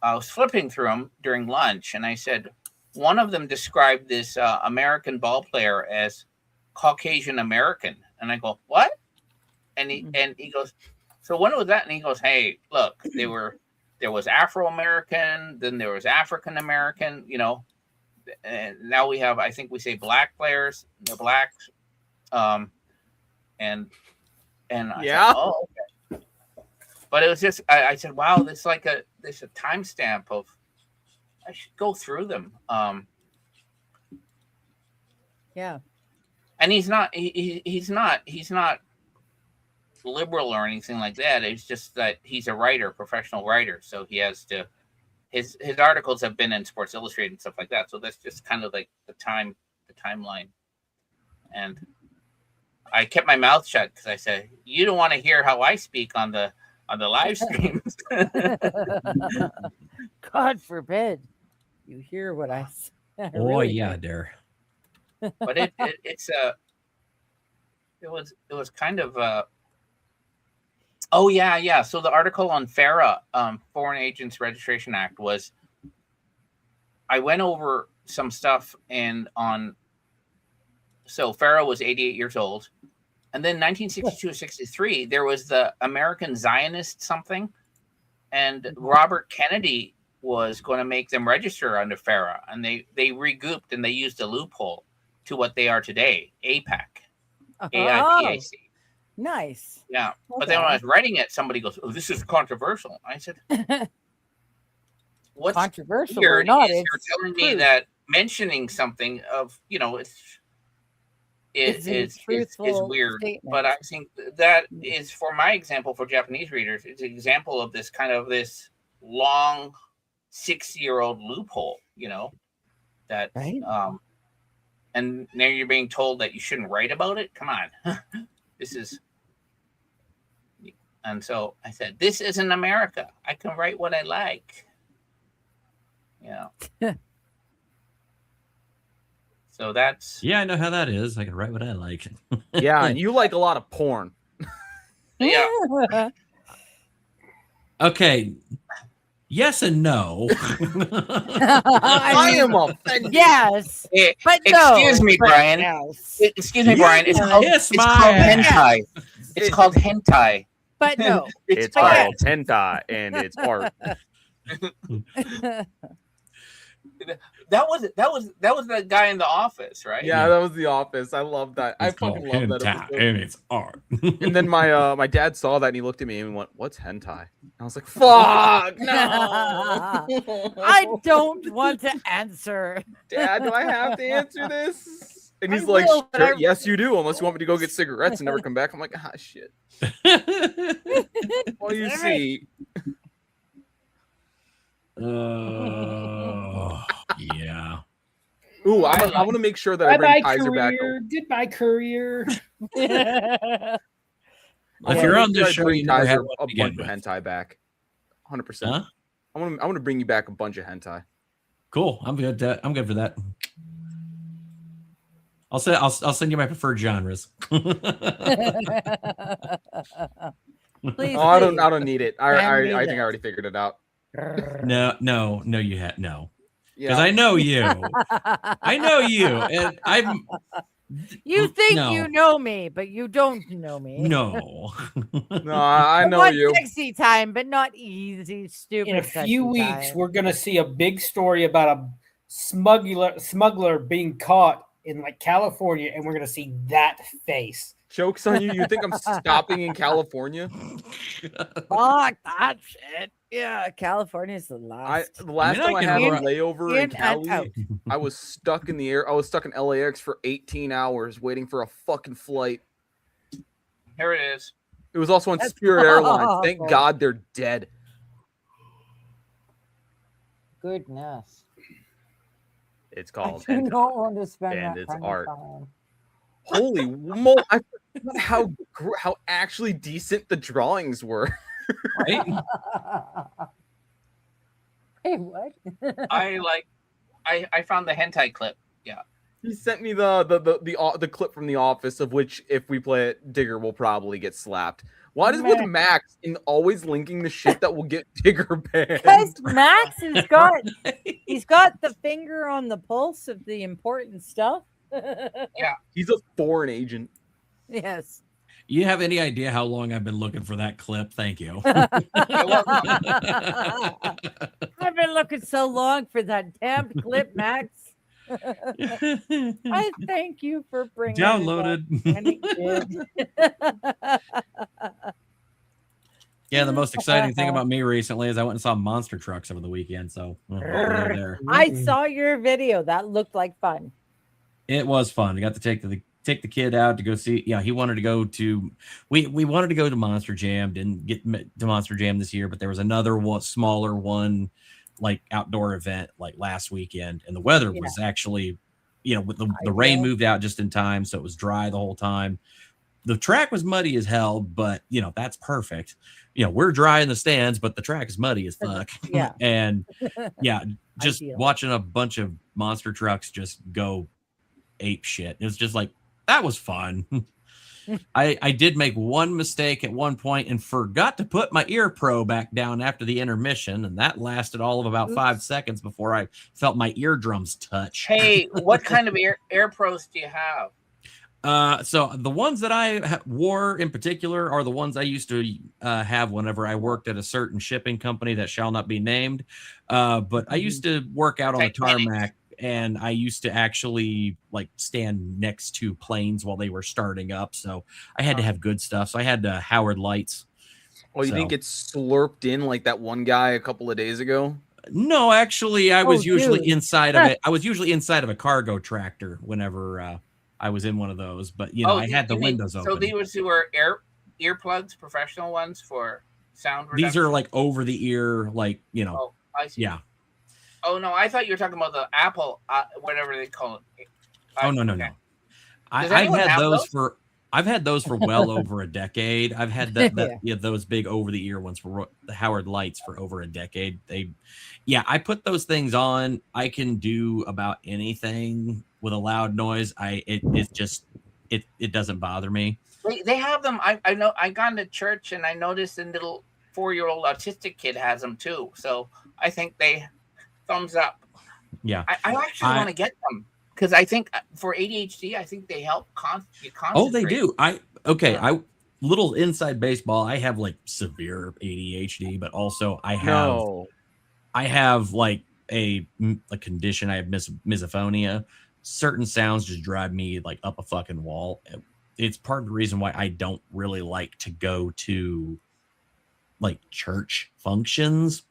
I was flipping through them during lunch, and I said one of them described this American ball player as Caucasian American, and I go, what? And he goes, so when was that? And he goes, hey, look, there was Afro American, then there was African American, you know, and now we have, I think we say black players, the blacks, and I yeah. thought, oh, okay. But it was just, I said, wow, there's a timestamp of, I should go through them. Yeah. And he's not liberal or anything like that. It's just that he's a writer, professional writer. So he has to, his articles have been in Sports Illustrated and stuff like that. So that's just kind of like the timeline. And I kept my mouth shut because I said, you don't want to hear how I speak on the live streams. God forbid you hear what I say. Oh yeah, there. But it was kind of oh yeah. So the article on FARA, Foreign Agents Registration Act, was, I went over some stuff, and so FARA was 88 years old, and then 1962 or 63 there was the American Zionist something, and Robert Kennedy was going to make them register under FARA, and they regrouped and they used a loophole to what they are today, AIPAC. AIPAC. Nice. Yeah. Okay. But then when I was writing it, somebody goes, oh, this is controversial. I said, what's controversial weird or not, is you're telling me that mentioning something of, you know, is weird. Statement. But I think that is, for my example, for Japanese readers, it's an example of this kind of this long 6-year-old loophole, you know, that, right. And now you're being told that you shouldn't write about it. Come on. This is, and so I said, this isn't America. I can write what I like. You know. So that's. Yeah, I know how that is. I can write what I like. Yeah, and you like a lot of porn. Yeah. Okay. Yes and no. I am offended. Yes, but excuse me, Brian. Yes. Excuse me, Brian. It's called hentai. It's called hentai. But no, It's but called hentai, and it's art. That was the guy in The Office, right? Yeah, that was The Office. I love that. It's I fucking called love that hentai, episode. and it's art. And then my dad saw that and he looked at me and went, "What's hentai?" And I was like, "Fuck, no!" I don't want to answer. Dad, do I have to answer this? And he's I like, will, but sure, I- yes, you do, unless you want me to go get cigarettes and never come back. I'm like, ah, shit. Well, you see. Yeah. Ooh, I want to make sure that I Bye bring bye Kaiser back. career. Goodbye career. If I you're wanna on make sure this I show, bring you never had Kaiser one a to begin bunch of with. hentai back. 100%. Huh? I want to bring you back a bunch of hentai. Cool. I'm good. I'm good for that. I'll send you my preferred genres. Please, Oh, I don't need it. I think I that. already figured it out. No, you had no. Because Yeah. I know you. I know you. And I'm You think no. you know me, but you don't know me. No. No, I know Want you. sexy time, but not easy, stupid. In a sexy few weeks, time. we're gonna see a big story about a smuggler being caught in like California, and we're gonna see that face. Joke's on you. You think I'm stopping in California? Fuck that shit. Yeah, California's the last. The last time I can had a run- layover in in and out. Cali, I was stuck in the air. I was stuck in LAX for 18 hours waiting for a fucking flight. Here it is. It was also on That's Spirit Airlines. Thank awful. God they're dead. Goodness. It's I called do hentai. not want to spend and that it's kind art. of time. Holy mo! I forgot how actually decent the drawings were. Right? Hey, what? I found the hentai clip. Yeah. He sent me the clip from The Office, of which, if we play it, Digger will probably get slapped. What is with Max in always linking the shit that will get Digger Because banned? Max has got the finger on the pulse of the important stuff. He's a foreign agent. Yes. You have any idea how long I've been looking for that clip? Thank you. I've been looking so long for that damn clip, Max. I thank you for bringing Downloaded. it up. Yeah, the most exciting thing about me recently is I went and saw Monster Trucks over the weekend. So there. I saw your video. That looked like fun. It was fun. I got to take the kid out to go see. Yeah, he wanted to go to. We wanted to go to Monster Jam. Didn't get to Monster Jam this year, but there was another one, smaller one, like outdoor event like last weekend, and the weather was actually, with the rain moved out just in time, so it was dry the whole time. The track was muddy as hell, but that's perfect. We're dry in the stands, but the track is muddy as fuck. Yeah. And just Ideal. watching a bunch of monster trucks just go ape shit. It was just like, that was fun. I did make one mistake at one point and forgot to put my ear pro back down after the intermission, and that lasted all of about 5 seconds before I felt my eardrums touch. Hey, what kind of air pros do you have? So the ones that I wore in particular are the ones I used to have whenever I worked at a certain shipping company that shall not be named. But I used to work out on the tarmac, and I used to actually like stand next to planes while they were starting up. So I had to have good stuff. So I had Howard lights. Oh, you didn't get slurped in like that one guy a couple of days ago? No, actually, I was usually dude. inside of it. I was usually inside of a cargo tractor whenever I was in one of those. But I had the windows open. So these were earplugs, professional ones for sound reduction? These are like over the ear, like Oh, I see. yeah. Oh no, I thought you were talking about the Apple, whatever they call it. Oh no. Okay. I've anyone had have those for well over a decade. I've had those big over the ear ones for the Howard lights for over a decade. I put those things on. I can do about anything with a loud noise. It doesn't bother me. They have them. I know. I got into church and I noticed a little 4-year-old autistic kid has them too. So I think they thumbs up. Yeah, I actually want to get them because I think for ADHD, I think they help you concentrate. Oh, they do. little inside baseball. I have like severe ADHD, but also I have like a condition. I have misophonia. Certain sounds just drive me like up a fucking wall. It's part of the reason why I don't really like to go to like church functions.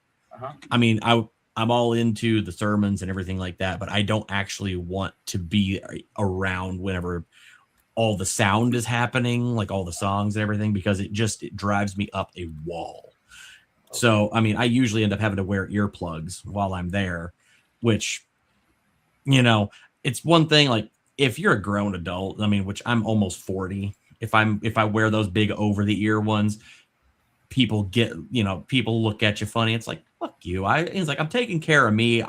I mean, I'm all into the sermons and everything like that, but I don't actually want to be around whenever all the sound is happening, like all the songs and everything, because it drives me up a wall. So, I mean, I usually end up having to wear earplugs while I'm there, which, it's one thing, like if you're a grown adult, I mean, which I'm almost 40, if I wear those big over the ear ones, people look at you funny. It's like, fuck you. It's like, I'm taking care of me.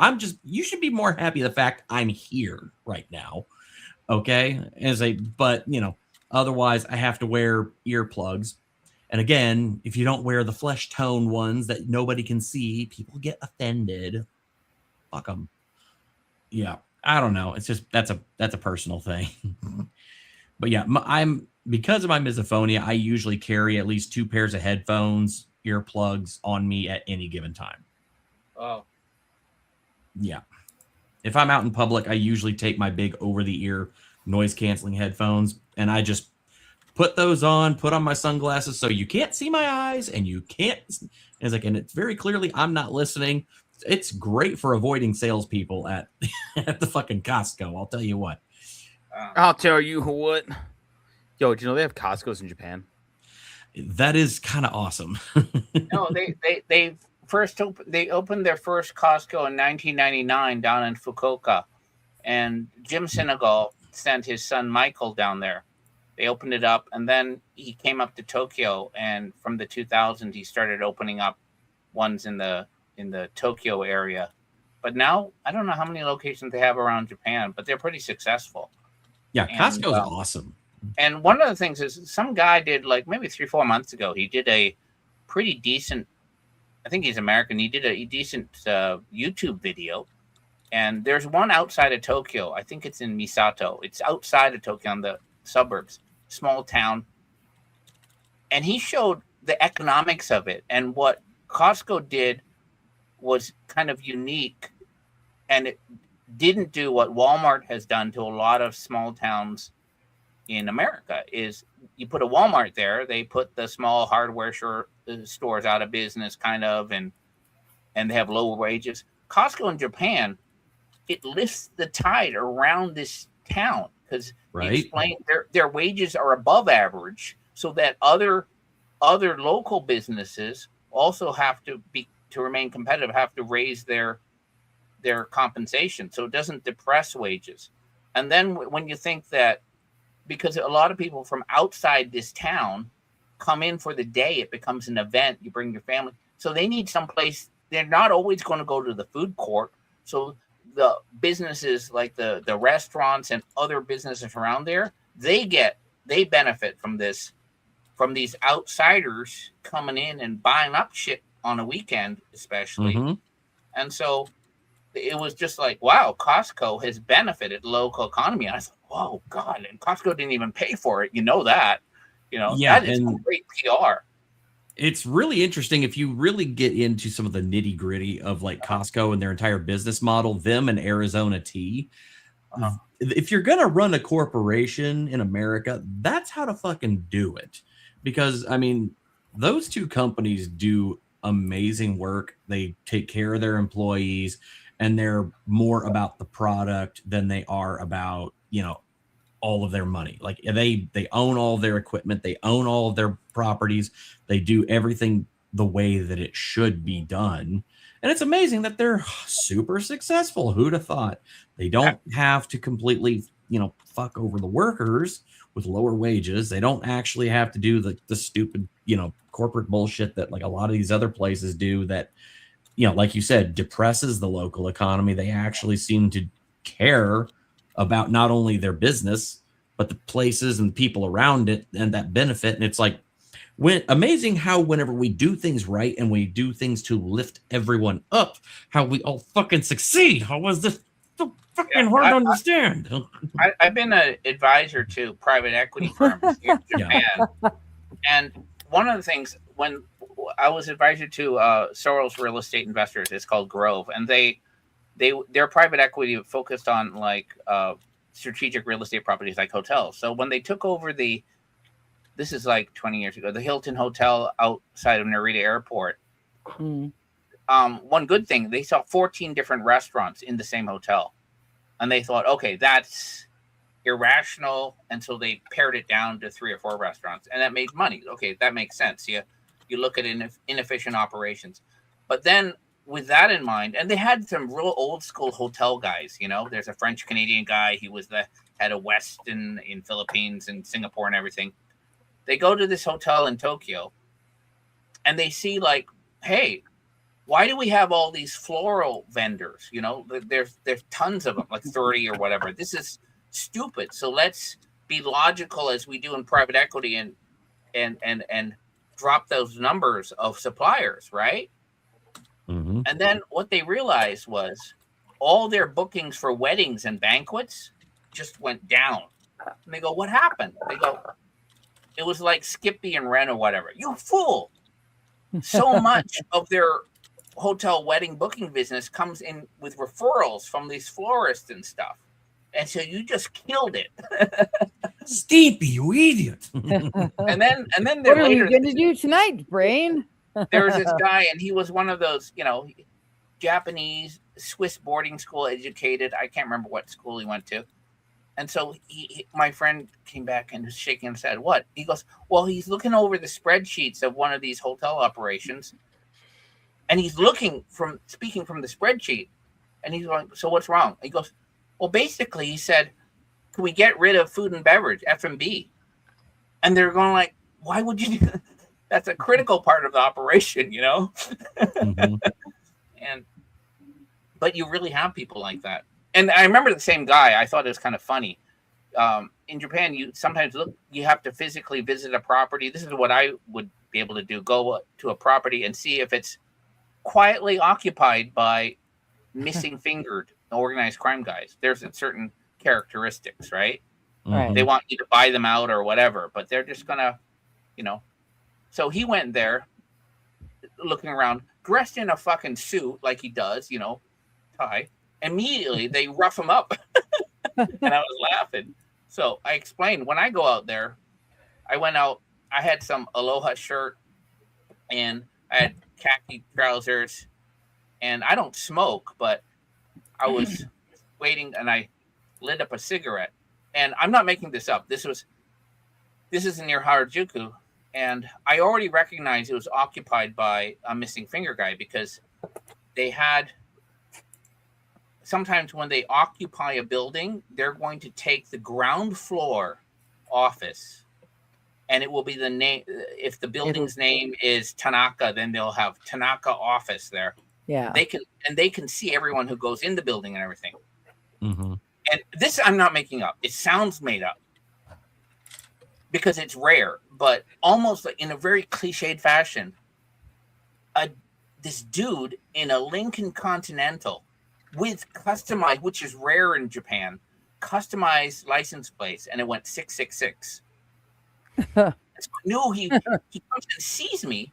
You should be more happy the fact I'm here right now. Okay. But otherwise I have to wear earplugs. And again, if you don't wear the flesh tone ones that nobody can see, people get offended. Fuck them. Yeah. I don't know. It's just, that's a personal thing. But yeah, because of my misophonia, I usually carry at least 2 pairs of headphones, earplugs on me at any given time. Oh. Yeah. If I'm out in public, I usually take my big over-the-ear noise-canceling headphones, and I just put those on, put on my sunglasses so you can't see my eyes, and you can't... And it's very clearly I'm not listening. It's great for avoiding salespeople at the fucking Costco, I'll tell you what. I'll tell you what. Yo, do you know they have Costco's in Japan? That is kind of awesome. No, they opened their first Costco in 1999 down in Fukuoka, and Jim Senegal sent his son Michael down there. They opened it up, and then he came up to Tokyo, and from the 2000s he started opening up ones in the Tokyo area. But now I don't know how many locations they have around Japan, but they're pretty successful. Yeah, Costco's awesome. And one of the things is some guy did, like maybe 3-4 months ago, he did a pretty decent, I think he's American, he did a decent YouTube video. And there's one outside of Tokyo. I think it's in Misato. It's outside of Tokyo on the suburbs, small town. And he showed the economics of it. And what Costco did was kind of unique. And it didn't do what Walmart has done to a lot of small towns in America. Is you put a Walmart there, they put the small hardware stores out of business, kind of, and they have lower wages. Costco in Japan, it lifts the tide around this town because he explained their wages are above average, so that other local businesses also have to remain competitive, have to raise their compensation, so it doesn't depress wages. And then when you think that, because a lot of people from outside this town come in for the day, it becomes an event, you bring your family, so they need some place. They're not always going to go to the food court, so the businesses like the restaurants and other businesses around there, they benefit from this, from these outsiders coming in and buying up shit on a weekend especially. And so it was just like, wow, Costco has benefited the local economy. And I thought, whoa, God, and Costco didn't even pay for it. That. That is great PR. It's really interesting if you really get into some of the nitty gritty of like Costco and their entire business model, them and Arizona Tea. If you're going to run a corporation in America, that's how to fucking do it. Because, I mean, those two companies do amazing work. They take care of their employees, and they're more about the product than they are about, all of their money. Like they own all of their equipment. They own all of their properties. They do everything the way that it should be done. And it's amazing that they're super successful. Who'd have thought? They don't have to completely, fuck over the workers with lower wages. They don't actually have to do the stupid, corporate bullshit that like a lot of these other places do that, like you said, depresses the local economy. They actually seem to care about not only their business, but the places and the people around it and that benefit. And it's like, amazing how whenever we do things right and we do things to lift everyone up, how we all fucking succeed. How was this so fucking hard to understand? I've been an advisor to private equity firms in Japan. And one of the things when I was advisor to Soros Real Estate Investors, it's called Grove, and they're private equity focused on like strategic real estate properties like hotels. So when they took over this is like 20 years ago, the Hilton Hotel outside of Narita Airport. One good thing, they saw 14 different restaurants in the same hotel, and they thought, okay, that's irrational, and so they pared it down to 3 or 4 restaurants, and that made money. Okay, that makes sense. You look at inefficient operations, but then with that in mind, and they had some real old school hotel guys. There's a French Canadian guy. He was the head of Westin in Philippines and Singapore and everything. They go to this hotel in Tokyo, and they see like, hey, why do we have all these floral vendors? There's tons of them, like 30 or whatever. This is stupid. So let's be logical as we do in private equity and drop those numbers of suppliers, right? Mm-hmm. And then what they realized was all their bookings for weddings and banquets just went down. And they go, what happened? They go, it was like Skippy and Ren or whatever. You fool. So much of their hotel wedding booking business comes in with referrals from these florists and stuff. And so you just killed it. Steepy, you idiot. and then What are you going to do tonight, Brain? There was this guy, and he was one of those, Japanese, Swiss boarding school educated. I can't remember what school he went to. And so my friend came back and was shaking his head. What? He goes, well, he's looking over the spreadsheets of one of these hotel operations, and he's speaking from the spreadsheet. And he's going, so what's wrong? He goes, well, basically, he said, can we get rid of food and beverage, F&B? And they're going like, why would you do that? That's a critical part of the operation, Mm-hmm. But you really have people like that. And I remember the same guy. I thought it was kind of funny. In Japan, you sometimes you have to physically visit a property. This is what I would be able to do. Go to a property and see if it's quietly occupied by missing fingered organized crime guys. There's certain characteristics, right? Right. They want you to buy them out or whatever, but they're just gonna, So he went there looking around, dressed in a fucking suit like he does, tie. Immediately they rough him up. And I was laughing. So I explained, when I go out there, I went out, I had some Aloha shirt and I had khaki trousers, and I don't smoke, but I was waiting and I lit up a cigarette. And I'm not making this up. This is near Harajuku, and I already recognized it was occupied by a missing finger guy, because they had, sometimes when they occupy a building, they're going to take the ground floor office, and it will be the name. If the building's name is Tanaka, then they'll have Tanaka office there. Yeah. They can see everyone who goes in the building and everything. Mm-hmm. And this I'm not making up. It sounds made up because it's rare, but almost in a very cliched fashion, this dude in a Lincoln Continental with customized, which is rare in Japan, customized license plates, and it went 666. So I knew he comes and sees me,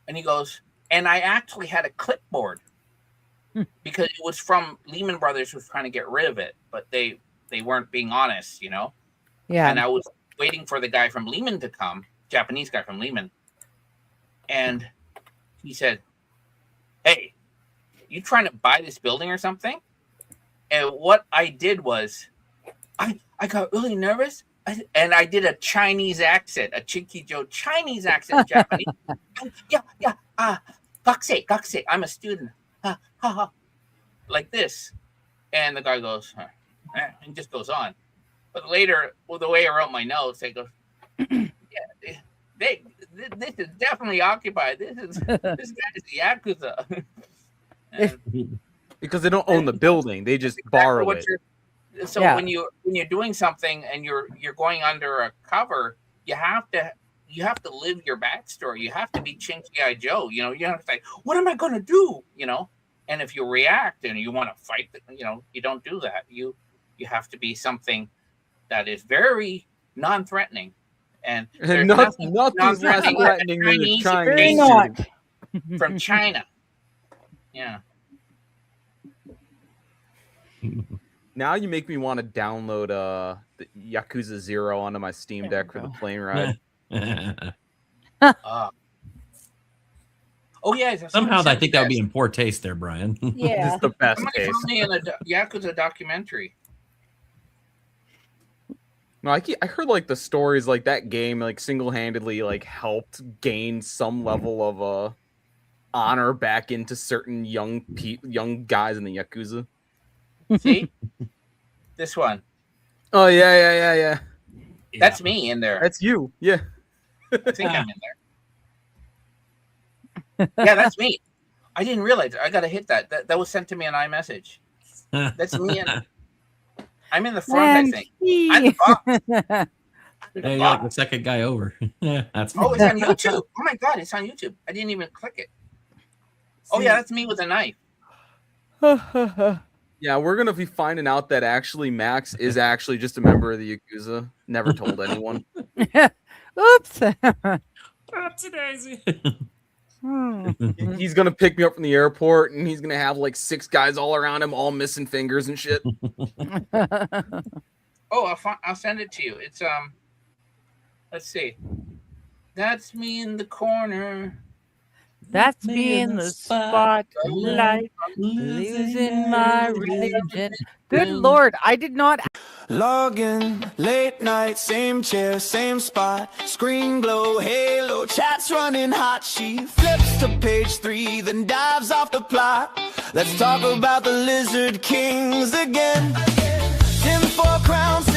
and he goes, and I actually had a clipboard because it was from Lehman Brothers, was trying to get rid of it, but they weren't being honest, Yeah. And I was waiting for the guy from Lehman to come, Japanese guy from Lehman, and he said, "Hey, you trying to buy this building or something?" And what I did was, I got really nervous, and I did a Chinese accent, a Chinkijo Chinese accent, Japanese. Yeah. Gakusei, I'm a student. Ha ha, like this. And the guy goes, and just goes on. But later, the way I wrote my notes, they go, yeah, this is definitely occupied. This guy is the Yakuza. Because they don't own the building, they just borrow it. So when you're doing something and you're going under a cover, you have to live your backstory. You have to be Chinky Joe. You have to say, what am I going to do? And if you react and you want to fight, you don't do that. You have to be something that is very non-threatening. and And there's nothing's less non-threatening threatening than the Chinese Chinese. Very invasion not. from China. Yeah. Now you make me want to download the Yakuza 0 onto my Steam There we Deck for the go. plane ride. Oh yeah. Somehow I think that would be in poor taste there, Brian. Yeah. It's the best Somebody case. told me in a Yakuza documentary. No, I heard like the stories like that game like single-handedly like helped gain some level of honor back into certain young guys in the Yakuza. See, this one. Oh yeah. That's me in there. That's you. Yeah. I think I'm in there. Yeah, that's me. I didn't realize. I gotta hit that. That was sent to me on iMessage. That's me. I'm in the front. I think. I'm the boss. Hey, you're like the second guy over. That's Oh, fun. it's on YouTube. Oh my god, it's on YouTube. I didn't even click it. Oh yeah, that's me with a knife. Yeah, we're gonna be finding out that actually Max is actually just a member of the Yakuza. Never told anyone. Oops. Oopsie daisy. He's gonna pick me up from the airport, and he's gonna have like 6 guys all around him, all missing fingers and shit. Oh, I'll send it to you. It's let's see. That's me in the corner. That's me in the spotlight, losing my religion. Good Lord, I did not. Log in, late night, same chair, same spot. Screen glow, halo, chat's running hot. She flips to page 3, then dives off the plot. Let's talk about the Lizard Kings again. Tin 4 crowns.